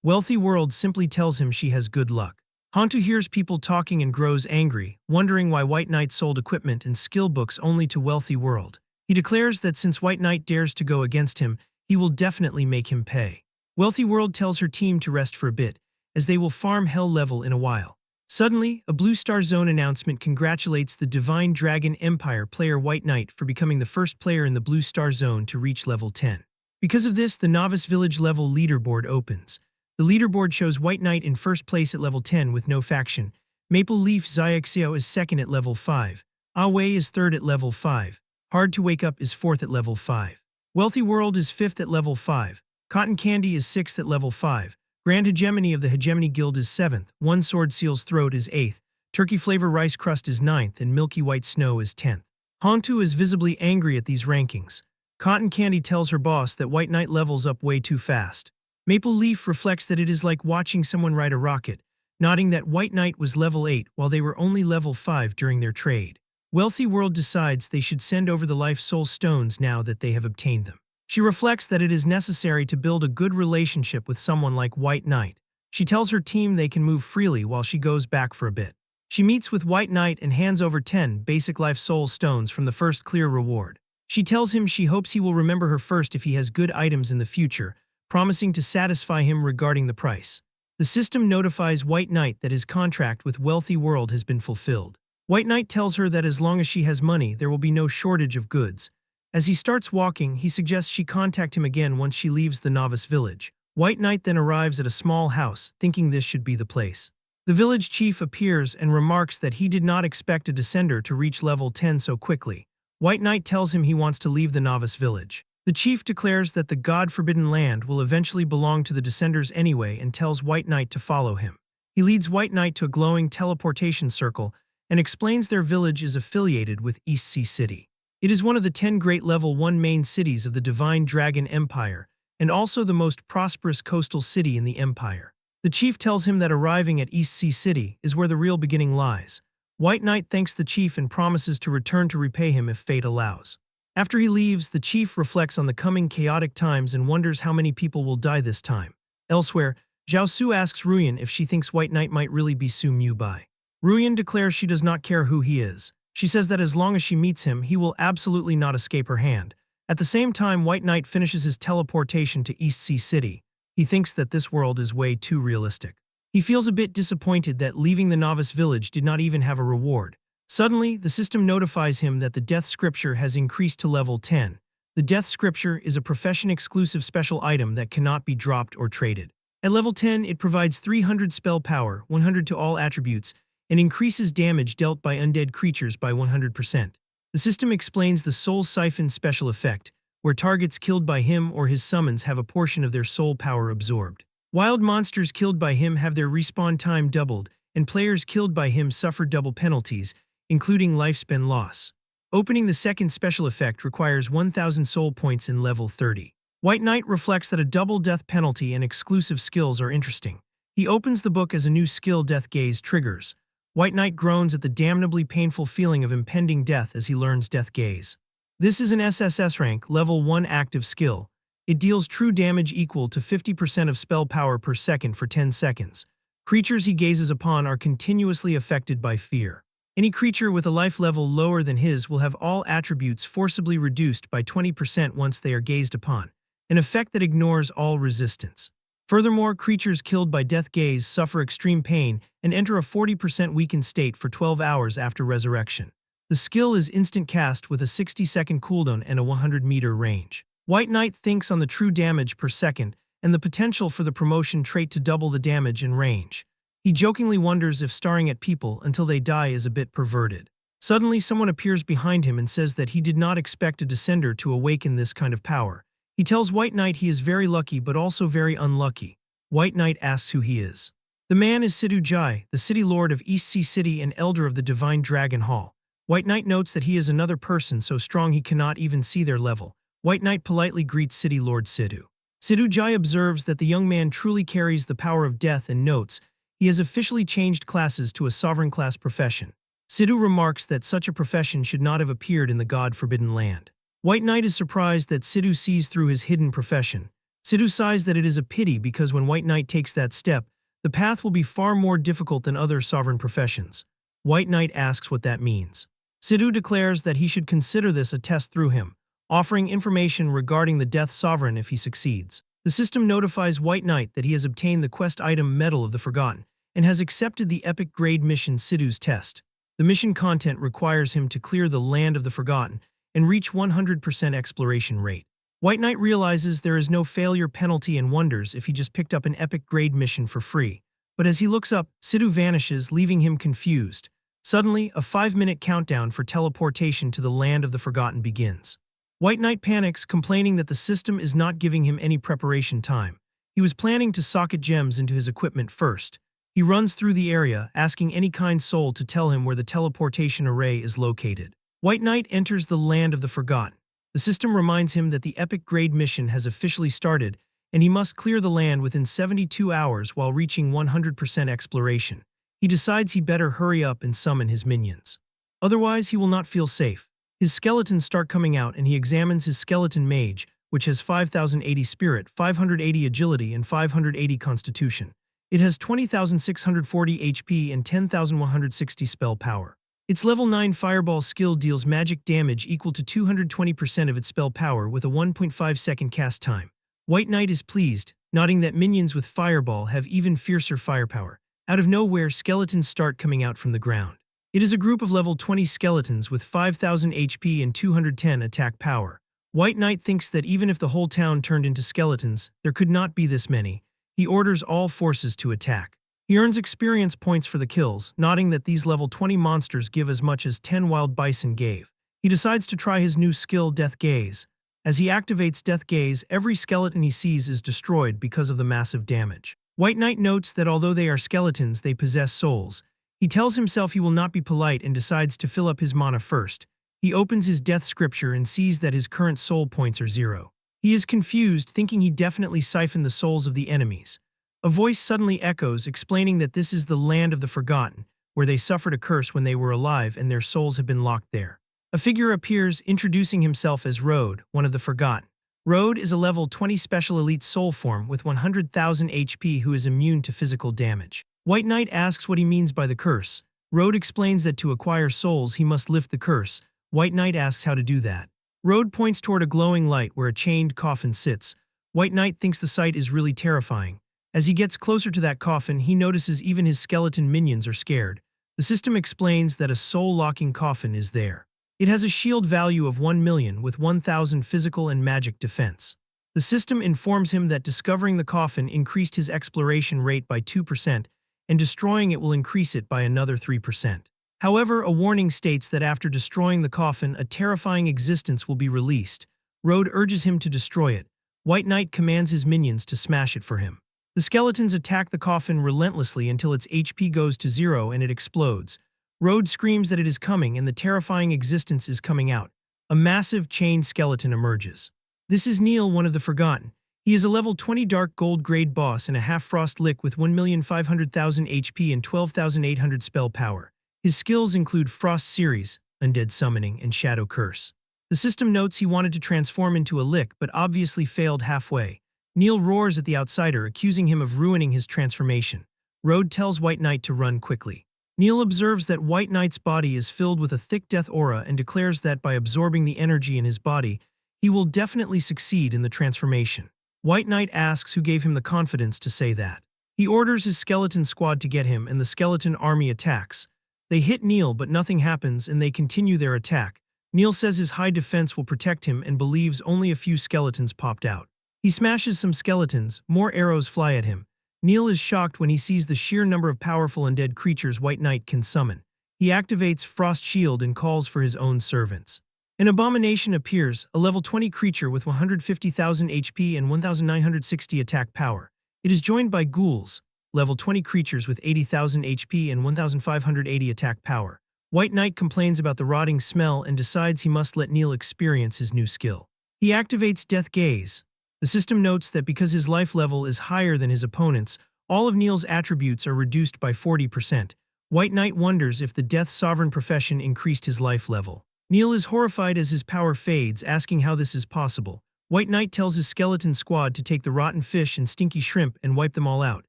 Wealthy World simply tells him she has good luck. Hantu hears people talking and grows angry, wondering why White Knight sold equipment and skill books only to Wealthy World. He declares that since White Knight dares to go against him, he will definitely make him pay. Wealthy World tells her team to rest for a bit, as they will farm Hell level in a while. Suddenly, a Blue Star Zone announcement congratulates the Divine Dragon Empire player White Knight for becoming the first player in the Blue Star Zone to reach level 10. Because of this, the Novice Village level leaderboard opens. The leaderboard shows White Knight in first place at level 10 with no faction. Maple Leaf Xiaoxiao is second at level 5. Awei is third at level 5. Hard to Wake Up is fourth at level 5. Wealthy World is fifth at level 5. Cotton Candy is sixth at level 5. Grand Hegemony of the Hegemony Guild is 7th, One Sword Seal's Throat is 8th, Turkey Flavor Rice Crust is 9th, and Milky White Snow is 10th. Hantu is visibly angry at these rankings. Cotton Candy tells her boss that White Knight levels up way too fast. Maple Leaf reflects that it is like watching someone ride a rocket, nodding that White Knight was level 8 while they were only level 5 during their trade. Wealthy World decides they should send over the Life Soul Stones now that they have obtained them. She reflects that it is necessary to build a good relationship with someone like White Knight. She tells her team they can move freely while she goes back for a bit. She meets with White Knight and hands over 10 basic Life Soul Stones from the first clear reward. She tells him she hopes he will remember her first if he has good items in the future, promising to satisfy him regarding the price. The system notifies White Knight that his contract with Wealthy World has been fulfilled. White Knight tells her that as long as she has money, there will be no shortage of goods. As he starts walking, he suggests she contact him again once she leaves the Novice Village. White Knight then arrives at a small house, thinking this should be the place. The village chief appears and remarks that he did not expect a descender to reach level 10 so quickly. White Knight tells him he wants to leave the Novice Village. The chief declares that the God-forbidden land will eventually belong to the descenders anyway and tells White Knight to follow him. He leads White Knight to a glowing teleportation circle and explains their village is affiliated with East Sea City. It is one of the 10 great level 1 main cities of the Divine Dragon Empire, and also the most prosperous coastal city in the empire. The chief tells him that arriving at East Sea City is where the real beginning lies. White Knight thanks the chief and promises to return to repay him if fate allows. After he leaves, the chief reflects on the coming chaotic times and wonders how many people will die this time. Elsewhere, Zhao Su asks Ruyan if she thinks White Knight might really be Su Mu Bai. Ruyan declares she does not care who he is. She says that as long as she meets him, he will absolutely not escape her hand. At the same time, White Knight finishes his teleportation to East Sea City. He thinks that this world is way too realistic. He feels a bit disappointed that leaving the Novice Village did not even have a reward. Suddenly, the system notifies him that the Death Scripture has increased to level 10. The Death Scripture is a profession-exclusive special item that cannot be dropped or traded. At level 10, it provides 300 spell power, 100 to all attributes, and increases damage dealt by undead creatures by 100%. The system explains the Soul Siphon special effect, where targets killed by him or his summons have a portion of their soul power absorbed. Wild monsters killed by him have their respawn time doubled, and players killed by him suffer double penalties, including lifespan loss. Opening the second special effect requires 1,000 soul points in level 30. White Knight reflects that a double death penalty and exclusive skills are interesting. He opens the book as a new skill Death Gaze triggers. White Knight groans at the damnably painful feeling of impending death as he learns Death Gaze. This is an SSS rank, level 1 active skill. It deals true damage equal to 50% of spell power per second for 10 seconds. Creatures he gazes upon are continuously affected by fear. Any creature with a life level lower than his will have all attributes forcibly reduced by 20% once they are gazed upon, an effect that ignores all resistance. Furthermore, creatures killed by Death Gaze suffer extreme pain and enter a 40% weakened state for 12 hours after resurrection. The skill is instant cast with a 60-second cooldown and a 100-meter range. White Knight thinks on the true damage per second and the potential for the promotion trait to double the damage and range. He jokingly wonders if staring at people until they die is a bit perverted. Suddenly, someone appears behind him and says that he did not expect a descender to awaken this kind of power. He tells White Knight he is very lucky but also very unlucky. White Knight asks who he is. The man is Sidhu Jai, the city lord of East Sea City and elder of the Divine Dragon Hall. White Knight notes that he is another person so strong he cannot even see their level. White Knight politely greets City Lord Sidhu. Sidhu observes that the young man truly carries the power of death and notes he has officially changed classes to a sovereign class profession. Sidhu remarks that such a profession should not have appeared in the God-forbidden land. White Knight is surprised that Sidhu sees through his hidden profession. Sidhu sighs that it is a pity because when White Knight takes that step, the path will be far more difficult than other sovereign professions. White Knight asks what that means. Sidhu declares that he should consider this a test through him, offering information regarding the Death Sovereign if he succeeds. The system notifies White Knight that he has obtained the quest item Medal of the Forgotten and has accepted the epic grade mission Sidhu's test. The mission content requires him to clear the Land of the Forgotten and reach 100% exploration rate. White Knight realizes there is no failure penalty and wonders if he just picked up an epic grade mission for free. But as he looks up, Sidhu vanishes, leaving him confused. Suddenly, a 5-minute countdown for teleportation to the Land of the Forgotten begins. White Knight panics, complaining that the system is not giving him any preparation time. He was planning to socket gems into his equipment first. He runs through the area, asking any kind soul to tell him where the teleportation array is located. White Knight enters the Land of the Forgotten. The system reminds him that the epic grade mission has officially started, and he must clear the land within 72 hours while reaching 100% exploration. He decides he better hurry up and summon his minions. Otherwise, he will not feel safe. His skeletons start coming out and he examines his skeleton mage, which has 5080 spirit, 580 agility, and 580 constitution. It has 20,640 HP and 10,160 spell power. Its level 9 Fireball skill deals magic damage equal to 220% of its spell power with a 1.5 second cast time. White Knight is pleased, noting that minions with Fireball have even fiercer firepower. Out of nowhere, skeletons start coming out from the ground. It is a group of level 20 skeletons with 5,000 HP and 210 attack power. White Knight thinks that even if the whole town turned into skeletons, there could not be this many. He orders all forces to attack. He earns experience points for the kills, noting that these level 20 monsters give as much as 10 wild bison gave. He decides to try his new skill, Death Gaze. As he activates Death Gaze, every skeleton he sees is destroyed because of the massive damage. White Knight notes that although they are skeletons, they possess souls. He tells himself he will not be polite and decides to fill up his mana first. He opens his death scripture and sees that his current soul points are 0. He is confused, thinking he definitely siphoned the souls of the enemies. A voice suddenly echoes, explaining that this is the Land of the Forgotten, where they suffered a curse when they were alive and their souls have been locked there. A figure appears, introducing himself as Road, one of the Forgotten. Road is a level 20 special elite soul form with 100,000 HP who is immune to physical damage. White Knight asks what he means by the curse. Road explains that to acquire souls he must lift the curse. White Knight asks how to do that. Road points toward a glowing light where a chained coffin sits. White Knight thinks the sight is really terrifying. As he gets closer to that coffin, he notices even his skeleton minions are scared. The system explains that a soul-locking coffin is there. It has a shield value of 1 million with 1,000 physical and magic defense. The system informs him that discovering the coffin increased his exploration rate by 2%, and destroying it will increase it by another 3%. However, a warning states that after destroying the coffin, a terrifying existence will be released. Road urges him to destroy it. White Knight commands his minions to smash it for him. The skeletons attack the coffin relentlessly until its HP goes to 0 and it explodes. Road screams that it is coming and the terrifying existence is coming out. A massive chained skeleton emerges. This is Neil, one of the Forgotten. He is a level 20 dark gold grade boss and a half-frost lick with 1,500,000 HP and 12,800 spell power. His skills include Frost Series, Undead Summoning, and Shadow Curse. The system notes he wanted to transform into a lick but obviously failed halfway. Neil roars at the outsider, accusing him of ruining his transformation. Road tells White Knight to run quickly. Neil observes that White Knight's body is filled with a thick death aura and declares that by absorbing the energy in his body, he will definitely succeed in the transformation. White Knight asks who gave him the confidence to say that. He orders his skeleton squad to get him and the skeleton army attacks. They hit Neil but nothing happens and they continue their attack. Neil says his high defense will protect him and believes only a few skeletons popped out. He smashes some skeletons, more arrows fly at him. Neil is shocked when he sees the sheer number of powerful undead creatures White Knight can summon. He activates Frost Shield and calls for his own servants. An abomination appears, a level 20 creature with 150,000 HP and 1,960 attack power. It is joined by ghouls, level 20 creatures with 80,000 HP and 1,580 attack power. White Knight complains about the rotting smell and decides he must let Neil experience his new skill. He activates Death Gaze. The system notes that because his life level is higher than his opponent's, all of Neil's attributes are reduced by 40%. White Knight wonders if the Death Sovereign profession increased his life level. Neil is horrified as his power fades, asking how this is possible. White Knight tells his skeleton squad to take the rotten fish and stinky shrimp and wipe them all out.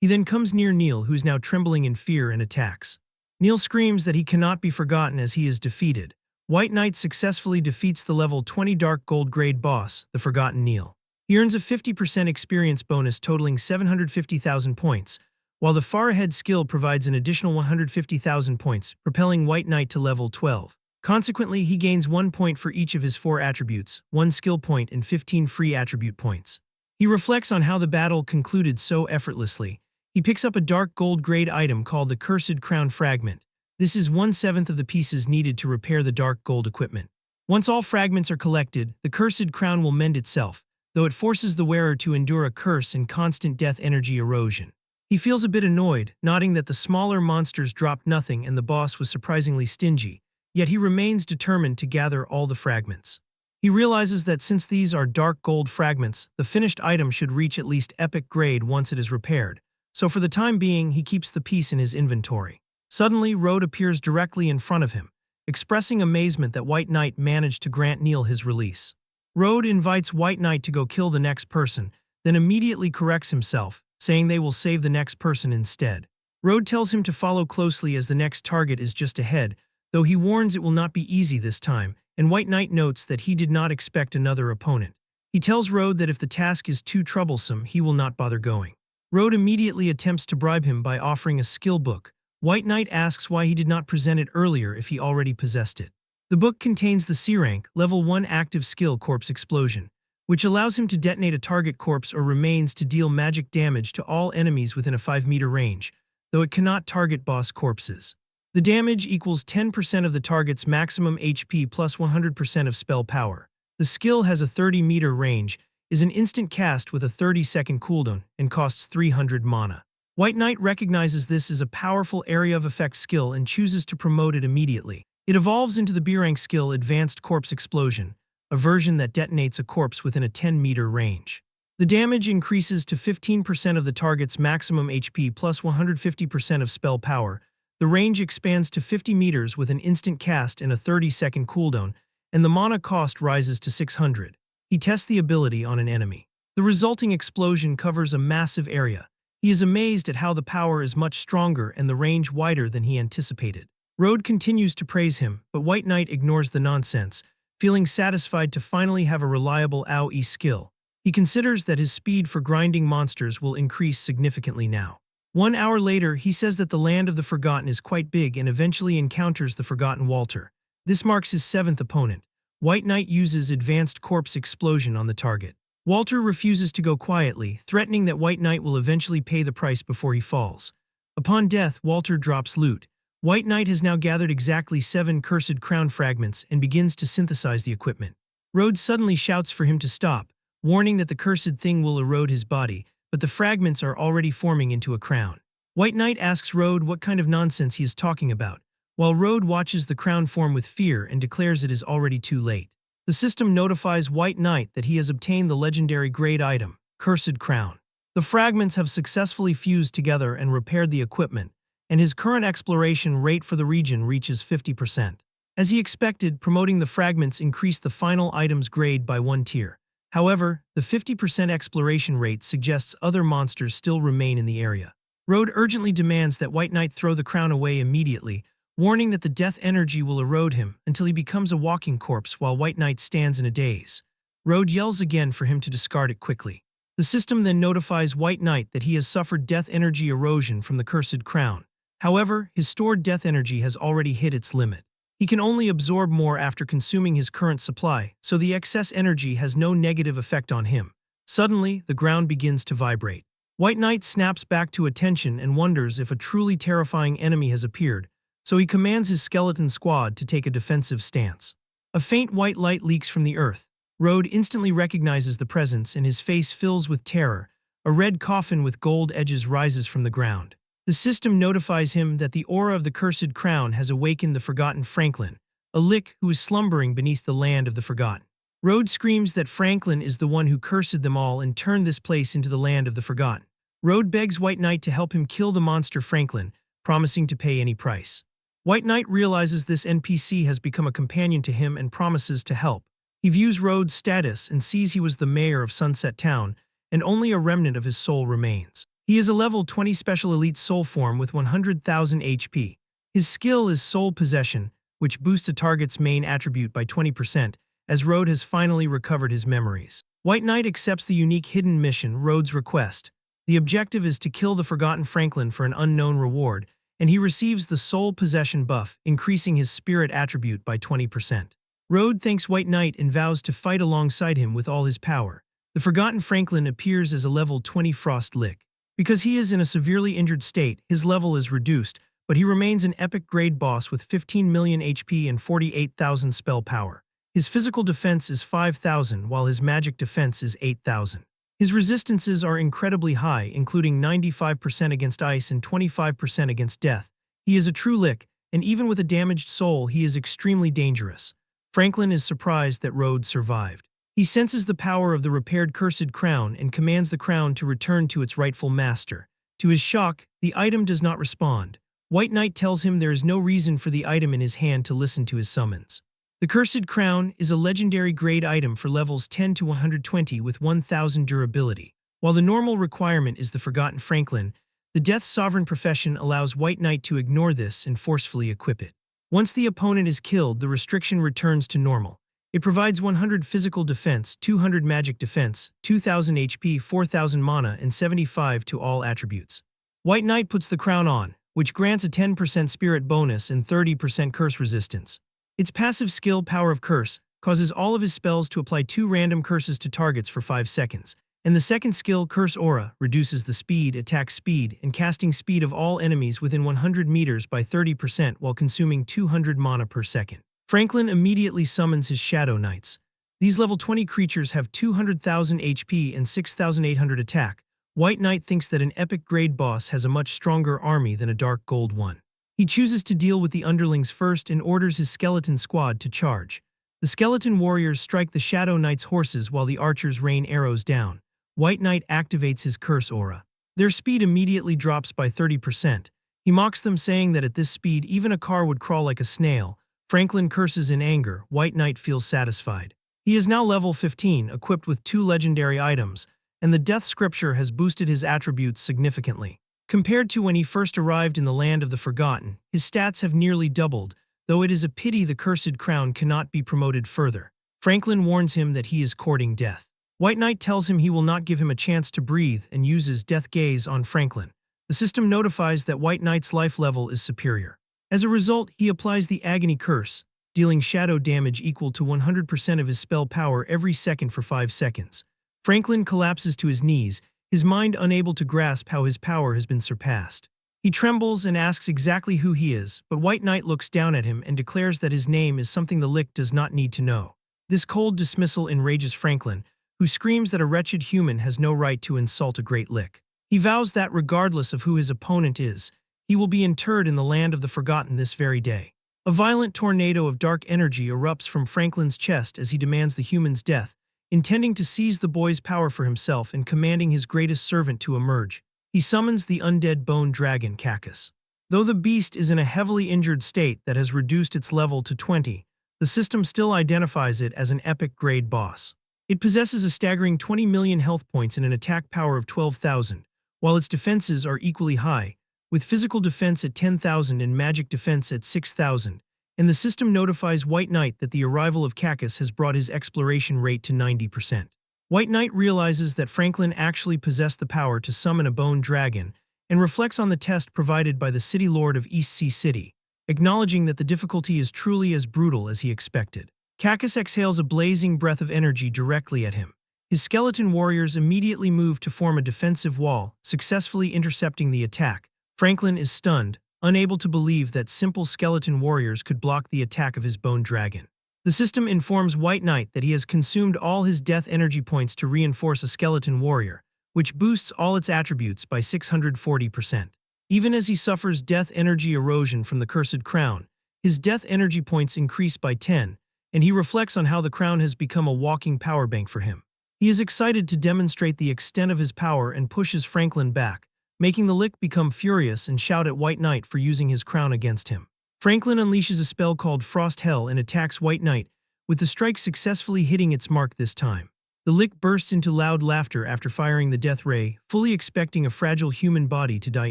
He then comes near Neil, who is now trembling in fear, and attacks. Neil screams that he cannot be forgotten as he is defeated. White Knight successfully defeats the level 20 Dark Gold grade boss, the Forgotten Neil. He earns a 50% experience bonus totaling 750,000 points, while the Far Ahead skill provides an additional 150,000 points, propelling White Knight to level 12. Consequently, he gains 1 point for each of his 4 attributes, 1 skill point and 15 free attribute points. He reflects on how the battle concluded so effortlessly. He picks up a dark gold grade item called the Cursed Crown Fragment. This is 1/7 of the pieces needed to repair the dark gold equipment. Once all fragments are collected, the Cursed Crown will mend itself, though it forces the wearer to endure a curse and constant death energy erosion. He feels a bit annoyed, noting that the smaller monsters dropped nothing and the boss was surprisingly stingy, yet he remains determined to gather all the fragments. He realizes that since these are dark gold fragments, the finished item should reach at least epic grade once it is repaired, so for the time being he keeps the piece in his inventory. Suddenly, Road appears directly in front of him, expressing amazement that White Knight managed to grant Neil his release. Road invites White Knight to go kill the next person, then immediately corrects himself, saying they will save the next person instead. Road tells him to follow closely as the next target is just ahead, though he warns it will not be easy this time, and White Knight notes that he did not expect another opponent. He tells Road that if the task is too troublesome, he will not bother going. Road immediately attempts to bribe him by offering a skill book. White Knight asks why he did not present it earlier if he already possessed it. The book contains the C rank, level 1 active skill Corpse Explosion, which allows him to detonate a target corpse or remains to deal magic damage to all enemies within a 5-meter range, though it cannot target boss corpses. The damage equals 10% of the target's maximum HP plus 100% of spell power. The skill has a 30-meter range, is an instant cast with a 30-second cooldown, and costs 300 mana. White Knight recognizes this as a powerful area of effect skill and chooses to promote it immediately. It evolves into the B-rank skill Advanced Corpse Explosion, a version that detonates a corpse within a 10-meter range. The damage increases to 15% of the target's maximum HP plus 150% of spell power. The range expands to 50 meters with an instant cast and a 30-second cooldown, and the mana cost rises to 600. He tests the ability on an enemy. The resulting explosion covers a massive area. He is amazed at how the power is much stronger and the range wider than he anticipated. Road continues to praise him, but White Knight ignores the nonsense, feeling satisfied to finally have a reliable AoE skill. He considers that his speed for grinding monsters will increase significantly now. 1 hour later, he says that the Land of the Forgotten is quite big and eventually encounters the Forgotten Walter. This marks his 7th opponent. White Knight uses Advanced Corpse Explosion on the target. Walter refuses to go quietly, threatening that White Knight will eventually pay the price before he falls. Upon death, Walter drops loot. White Knight has now gathered exactly 7 Cursed Crown fragments and begins to synthesize the equipment. Road suddenly shouts for him to stop, warning that the cursed thing will erode his body, but the fragments are already forming into a crown. White Knight asks Road what kind of nonsense he is talking about, while Road watches the crown form with fear and declares it is already too late. The system notifies White Knight that he has obtained the legendary grade item, Cursed Crown. The fragments have successfully fused together and repaired the equipment, and his current exploration rate for the region reaches 50%. As he expected, promoting the fragments increased the final item's grade by 1 tier. However, the 50% exploration rate suggests other monsters still remain in the area. Road urgently demands that White Knight throw the crown away immediately, warning that the death energy will erode him until he becomes a walking corpse while White Knight stands in a daze. Road yells again for him to discard it quickly. The system then notifies White Knight that he has suffered death energy erosion from the cursed crown. However, his stored death energy has already hit its limit. He can only absorb more after consuming his current supply, so the excess energy has no negative effect on him. Suddenly, the ground begins to vibrate. White Knight snaps back to attention and wonders if a truly terrifying enemy has appeared, so he commands his skeleton squad to take a defensive stance. A faint white light leaks from the earth. Road instantly recognizes the presence and his face fills with terror. A red coffin with gold edges rises from the ground. The system notifies him that the aura of the Cursed Crown has awakened the forgotten Franklin, a lick who is slumbering beneath the Land of the Forgotten. Rhodes screams that Franklin is the one who cursed them all and turned this place into the land of the forgotten. Rhodes begs White Knight to help him kill the monster Franklin, promising to pay any price. White Knight realizes this NPC has become a companion to him and promises to help. He views Rhodes' status and sees he was the mayor of Sunset Town, and only a remnant of his soul remains. He is a level 20 special elite soul form with 100,000 HP. His skill is Soul Possession, which boosts a target's main attribute by 20%, as Rhodes has finally recovered his memories. White Knight accepts the unique hidden mission, Rhodes' request. The objective is to kill the forgotten Franklin for an unknown reward, and he receives the Soul Possession buff, increasing his spirit attribute by 20%. Rhodes thanks White Knight and vows to fight alongside him with all his power. The forgotten Franklin appears as a level 20 Frost Lick. Because he is in a severely injured state, his level is reduced, but he remains an epic grade boss with 15 million HP and 48,000 spell power. His physical defense is 5,000, while his magic defense is 8,000. His resistances are incredibly high, including 95% against ice and 25% against death. He is a true lick, and even with a damaged soul, he is extremely dangerous. Franklin is surprised that Rhodes survived. He senses the power of the repaired cursed crown and commands the crown to return to its rightful master. To his shock, the item does not respond. White Knight tells him there is no reason for the item in his hand to listen to his summons. The Cursed Crown is a legendary grade item for levels 10 to 120 with 1000 durability. While the normal requirement is the Forgotten Franklin, the Death's Sovereign Profession allows White Knight to ignore this and forcefully equip it. Once the opponent is killed, the restriction returns to normal. It provides 100 physical defense, 200 magic defense, 2000 HP, 4000 mana, and 75 to all attributes. White Knight puts the crown on, which grants a 10% spirit bonus and 30% curse resistance. Its passive skill, Power of Curse, causes all of his spells to apply 2 random curses to targets for 5 seconds, and the second skill, Curse Aura, reduces the speed, attack speed, and casting speed of all enemies within 100 meters by 30% while consuming 200 mana per second. Franklin immediately summons his Shadow Knights. These level 20 creatures have 200,000 HP and 6,800 attack. White Knight thinks that an epic grade boss has a much stronger army than a dark gold one. He chooses to deal with the underlings first and orders his skeleton squad to charge. The skeleton warriors strike the Shadow Knight's horses while the archers rain arrows down. White Knight activates his Curse Aura. Their speed immediately drops by 30%. He mocks them, saying that at this speed even a car would crawl like a snail. Franklin curses in anger. White Knight feels satisfied. He is now level 15, equipped with 2 legendary items, and the Death Scripture has boosted his attributes significantly. Compared to when he first arrived in the Land of the Forgotten, his stats have nearly doubled, though it is a pity the Cursed Crown cannot be promoted further. Franklin warns him that he is courting death. White Knight tells him he will not give him a chance to breathe and uses Death Gaze on Franklin. The system notifies that White Knight's life level is superior. As a result, he applies the Agony Curse, dealing shadow damage equal to 100% of his spell power every second for 5 seconds. Franklin collapses to his knees, his mind unable to grasp how his power has been surpassed. He trembles and asks exactly who he is, but White Knight looks down at him and declares that his name is something the Lick does not need to know. This cold dismissal enrages Franklin, who screams that a wretched human has no right to insult a great Lick. He vows that regardless of who his opponent is, he will be interred in the Land of the Forgotten this very day. A violent tornado of dark energy erupts from Franklin's chest as he demands the human's death, intending to seize the boy's power for himself and commanding his greatest servant to emerge. He summons the undead bone dragon Cacus. Though the beast is in a heavily injured state that has reduced its level to 20, the system still identifies it as an epic grade boss. It possesses a staggering 20 million health points and an attack power of 12,000, while its defenses are equally high, with physical defense at 10,000 and magic defense at 6,000, and the system notifies White Knight that the arrival of Cacus has brought his exploration rate to 90%. White Knight realizes that Franklin actually possessed the power to summon a bone dragon and reflects on the test provided by the City Lord of East Sea City, acknowledging that the difficulty is truly as brutal as he expected. Cacus exhales a blazing breath of energy directly at him. His skeleton warriors immediately move to form a defensive wall, successfully intercepting the attack. Franklin is stunned, unable to believe that simple skeleton warriors could block the attack of his bone dragon. The system informs White Knight that he has consumed all his death energy points to reinforce a skeleton warrior, which boosts all its attributes by 640%. Even as he suffers death energy erosion from the Cursed Crown, his death energy points increase by 10, and he reflects on how the crown has become a walking power bank for him. He is excited to demonstrate the extent of his power and pushes Franklin back, making the Lick become furious and shout at White Knight for using his crown against him. Franklin unleashes a spell called Frost Hell and attacks White Knight, with the strike successfully hitting its mark this time. The Lick bursts into loud laughter after firing the death ray, fully expecting a fragile human body to die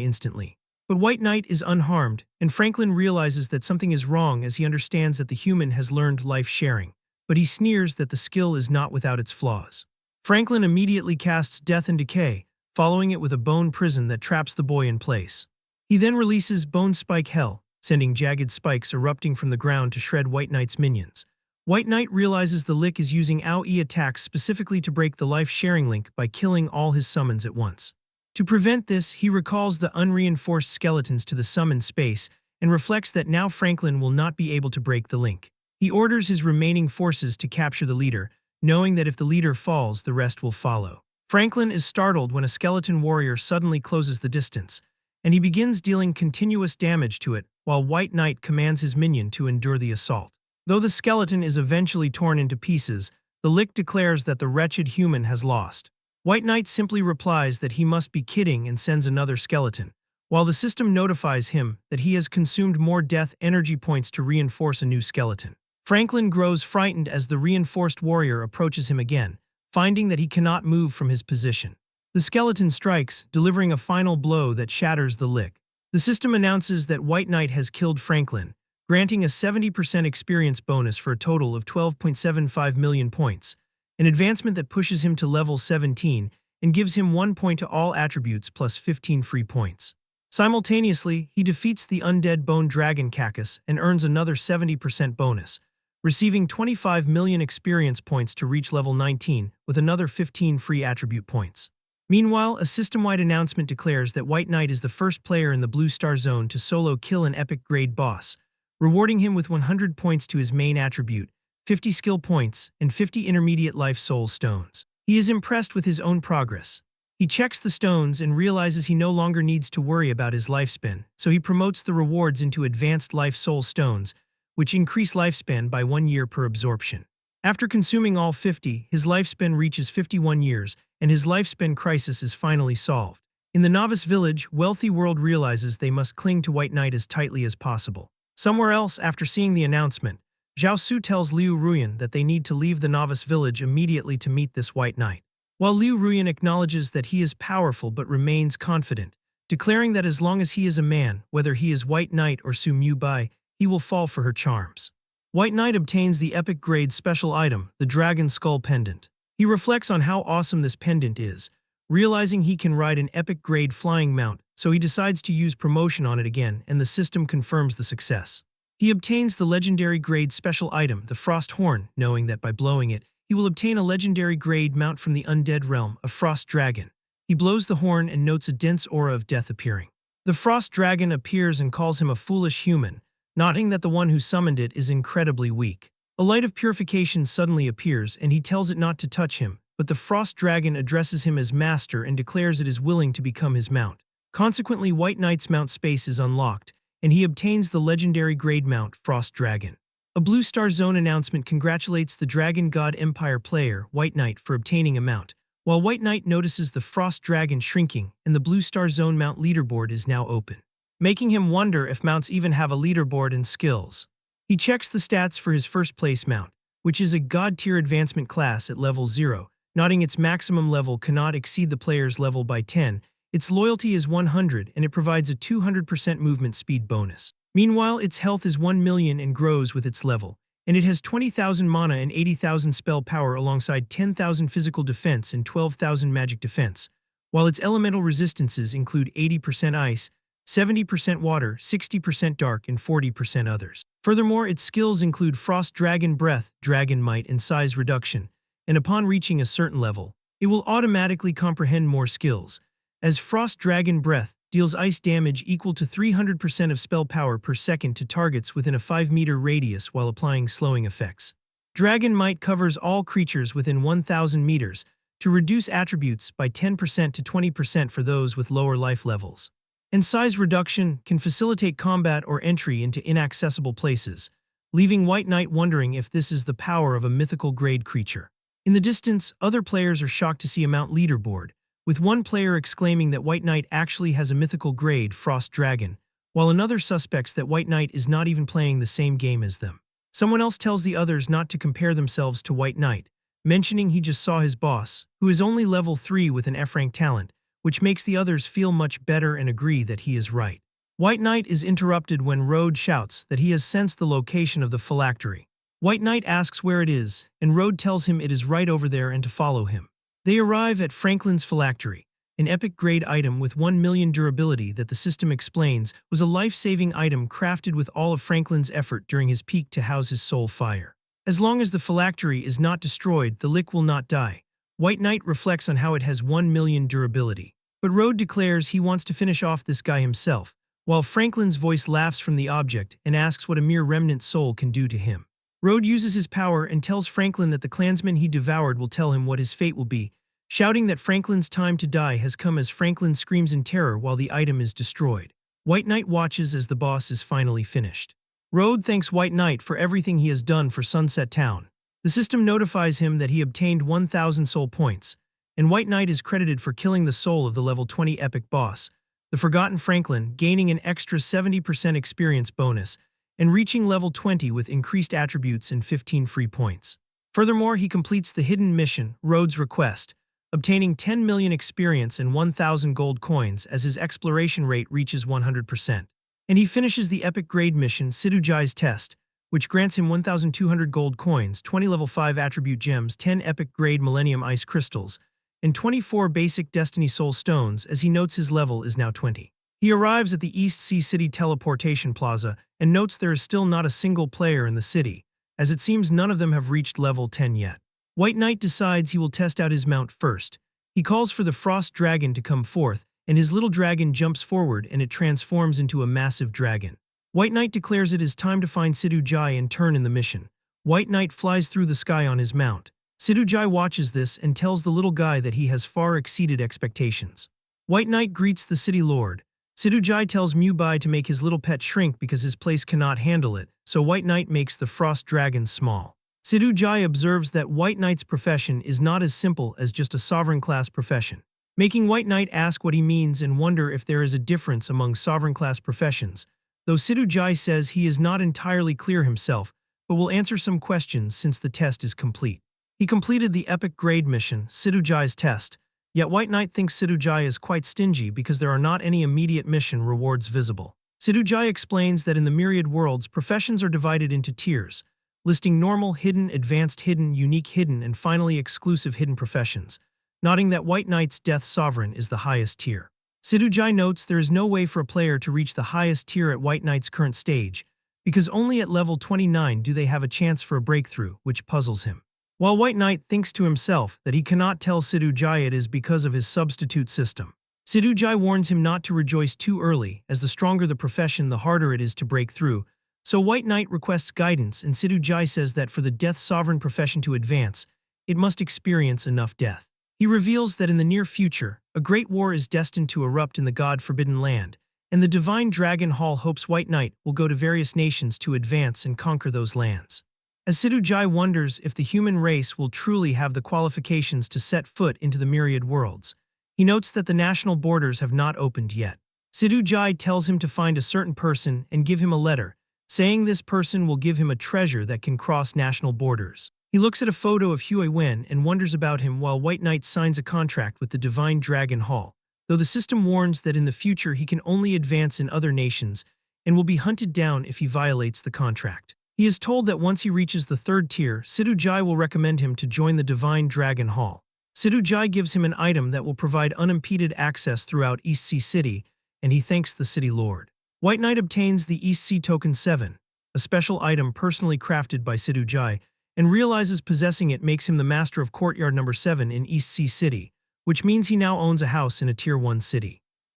instantly. But White Knight is unharmed, and Franklin realizes that something is wrong as he understands that the human has learned life sharing, but he sneers that the skill is not without its flaws. Franklin immediately casts Death and Decay, following it with a bone prison that traps the boy in place. He then releases Bone Spike Hell, sending jagged spikes erupting from the ground to shred White Knight's minions. White Knight realizes the Lick is using AoE attacks specifically to break the life-sharing link by killing all his summons at once. To prevent this, he recalls the unreinforced skeletons to the summon space and reflects that now Franklin will not be able to break the link. He orders his remaining forces to capture the leader, knowing that if the leader falls, the rest will follow. Franklin is startled when a skeleton warrior suddenly closes the distance, and he begins dealing continuous damage to it, while White Knight commands his minion to endure the assault. Though the skeleton is eventually torn into pieces, the Lick declares that the wretched human has lost. White Knight simply replies that he must be kidding and sends another skeleton, while the system notifies him that he has consumed more death energy points to reinforce a new skeleton. Franklin grows frightened as the reinforced warrior approaches him again, finding that he cannot move from his position. The skeleton strikes, delivering a final blow that shatters the Lick. The system announces that White Knight has killed Franklin, granting a 70% experience bonus for a total of 12.75 million points, an advancement that pushes him to level 17 and gives him 1 point to all attributes plus 15 free points. Simultaneously, he defeats the undead bone dragon Cacus and earns another 70% bonus, receiving 25 million experience points to reach level 19 with another 15 free attribute points. Meanwhile, a system-wide announcement declares that White Knight is the first player in the Blue Star Zone to solo kill an epic grade boss, rewarding him with 100 points to his main attribute, 50 skill points, and 50 intermediate life soul stones. He is impressed with his own progress. He checks the stones and realizes he no longer needs to worry about his lifespan, so he promotes the rewards into advanced life soul stones, which increase lifespan by 1 year per absorption. After consuming all 50, his lifespan reaches 51 years, and his lifespan crisis is finally solved. In the novice village, Wealthy World realizes they must cling to White Knight as tightly as possible. Somewhere else, after seeing the announcement, Zhao Su tells Liu Ruyan that they need to leave the novice village immediately to meet this White Knight. While Liu Ruyan acknowledges that he is powerful but remains confident, declaring that as long as he is a man, whether he is White Knight or Su Mu Bai, he will fall for her charms. White Knight obtains the epic grade special item, the Dragon Skull Pendant. He reflects on how awesome this pendant is, realizing he can ride an epic grade flying mount, so he decides to use promotion on it again, and the system confirms the success. He obtains the legendary grade special item, the Frost Horn, knowing that by blowing it, he will obtain a legendary grade mount from the Undead realm, a Frost Dragon. He blows the horn and notes a dense aura of death appearing. The Frost Dragon appears and calls him a foolish human, noting that the one who summoned it is incredibly weak. A light of purification suddenly appears and he tells it not to touch him, but the Frost Dragon addresses him as master and declares it is willing to become his mount. Consequently, White Knight's mount space is unlocked, and he obtains the legendary grade mount, Frost Dragon. A Blue Star Zone announcement congratulates the Dragon God Empire player, White Knight, for obtaining a mount, while White Knight notices the Frost Dragon shrinking and the Blue Star Zone mount leaderboard is now open, making him wonder if mounts even have a leaderboard and skills. He checks the stats for his first place mount, which is a God tier advancement class at level 0, noting its maximum level cannot exceed the player's level by 10, its loyalty is 100 and it provides a 200% movement speed bonus. Meanwhile, its health is 1 million and grows with its level, and it has 20,000 mana and 80,000 spell power alongside 10,000 physical defense and 12,000 magic defense, while its elemental resistances include 80% ice, 70% water, 60% dark, and 40% others. Furthermore, its skills include Frost Dragon Breath, Dragon Might, and Size Reduction, and upon reaching a certain level, it will automatically comprehend more skills, as Frost Dragon Breath deals ice damage equal to 300% of spell power per second to targets within a 5-meter radius while applying slowing effects. Dragon Might covers all creatures within 1,000 meters to reduce attributes by 10% to 20% for those with lower life levels. And Size Reduction can facilitate combat or entry into inaccessible places, leaving White Knight wondering if this is the power of a mythical grade creature. In the distance, other players are shocked to see a Mount leaderboard, with one player exclaiming that White Knight actually has a mythical grade Frost Dragon, while another suspects that White Knight is not even playing the same game as them. Someone else tells the others not to compare themselves to White Knight, mentioning he just saw his boss, who is only level 3 with an F-rank talent, which makes the others feel much better and agree that he is right. White Knight is interrupted when Road shouts that he has sensed the location of the phylactery. White Knight asks where it is, and Road tells him it is right over there and to follow him. They arrive at Franklin's phylactery, an epic grade item with 1 million durability that the system explains was a life-saving item crafted with all of Franklin's effort during his peak to house his soul fire. As long as the phylactery is not destroyed, the lick will not die. White Knight reflects on how it has 1 million durability. But Road declares he wants to finish off this guy himself, while Franklin's voice laughs from the object and asks what a mere remnant soul can do to him. Road uses his power and tells Franklin that the clansman he devoured will tell him what his fate will be, shouting that Franklin's time to die has come as Franklin screams in terror while the item is destroyed. White Knight watches as the boss is finally finished. Road thanks White Knight for everything he has done for Sunset Town. The system notifies him that he obtained 1,000 soul points, and White Knight is credited for killing the soul of the level 20 epic boss, the Forgotten Franklin, gaining an extra 70% experience bonus, and reaching level 20 with increased attributes and 15 free points. Furthermore, he completes the hidden mission, Road's Request, obtaining 10 million experience and 1,000 gold coins as his exploration rate reaches 100%. And he finishes the epic grade mission, Sidujai's Test, which grants him 1,200 gold coins, 20 level 5 attribute gems, 10 epic grade Millennium Ice crystals, and 24 basic Destiny Soul Stones as he notes his level is now 20. He arrives at the East Sea City Teleportation Plaza and notes there is still not a single player in the city, as it seems none of them have reached level 10 yet. White Knight decides he will test out his mount first. He calls for the Frost Dragon to come forth, and his little dragon jumps forward and it transforms into a massive dragon. White Knight declares it is time to find Sidujai and turn in the mission. White Knight flies through the sky on his mount. Sidujai watches this and tells the little guy that he has far exceeded expectations. White Knight greets the city lord. Sidujai tells Mubai to make his little pet shrink because his place cannot handle it, so White Knight makes the Frost Dragon small. Sidujai observes that White Knight's profession is not as simple as just a sovereign-class profession, making White Knight ask what he means and wonder if there is a difference among sovereign-class professions, though Sidujai says he is not entirely clear himself, but will answer some questions since the test is complete. He completed the epic grade mission, Sidujai's Test, yet White Knight thinks Sidujai is quite stingy because there are not any immediate mission rewards visible. Sidujai explains that in the myriad worlds, professions are divided into tiers, listing normal, hidden, advanced hidden, unique hidden, and finally exclusive hidden professions, noting that White Knight's Death Sovereign is the highest tier. Sidujai notes there is no way for a player to reach the highest tier at White Knight's current stage, because only at level 29 do they have a chance for a breakthrough, which puzzles him. While White Knight thinks to himself that he cannot tell Sidujai it is because of his substitute system. Sidujai warns him not to rejoice too early, as the stronger the profession the harder it is to break through, so White Knight requests guidance and Sidujai says that for the Death Sovereign profession to advance, it must experience enough death. He reveals that in the near future, a great war is destined to erupt in the God-forbidden land, and the Divine Dragon Hall hopes White Knight will go to various nations to advance and conquer those lands. As Sidujai wonders if the human race will truly have the qualifications to set foot into the myriad worlds, he notes that the national borders have not opened yet. Sidujai tells him to find a certain person and give him a letter, saying this person will give him a treasure that can cross national borders. He looks at a photo of Huey Wen and wonders about him while White Knight signs a contract with the Divine Dragon Hall, though the system warns that in the future he can only advance in other nations and will be hunted down if he violates the contract. He is told that once he reaches the 3rd tier, Sidujai will recommend him to join the Divine Dragon Hall. Sidujai gives him an item that will provide unimpeded access throughout East Sea City, and he thanks the city lord. White Knight obtains the East Sea Token 7, a special item personally crafted by Sidujai, and realizes possessing it makes him the master of Courtyard number 7 in East Sea City, which means he now owns a house in a Tier 1 city.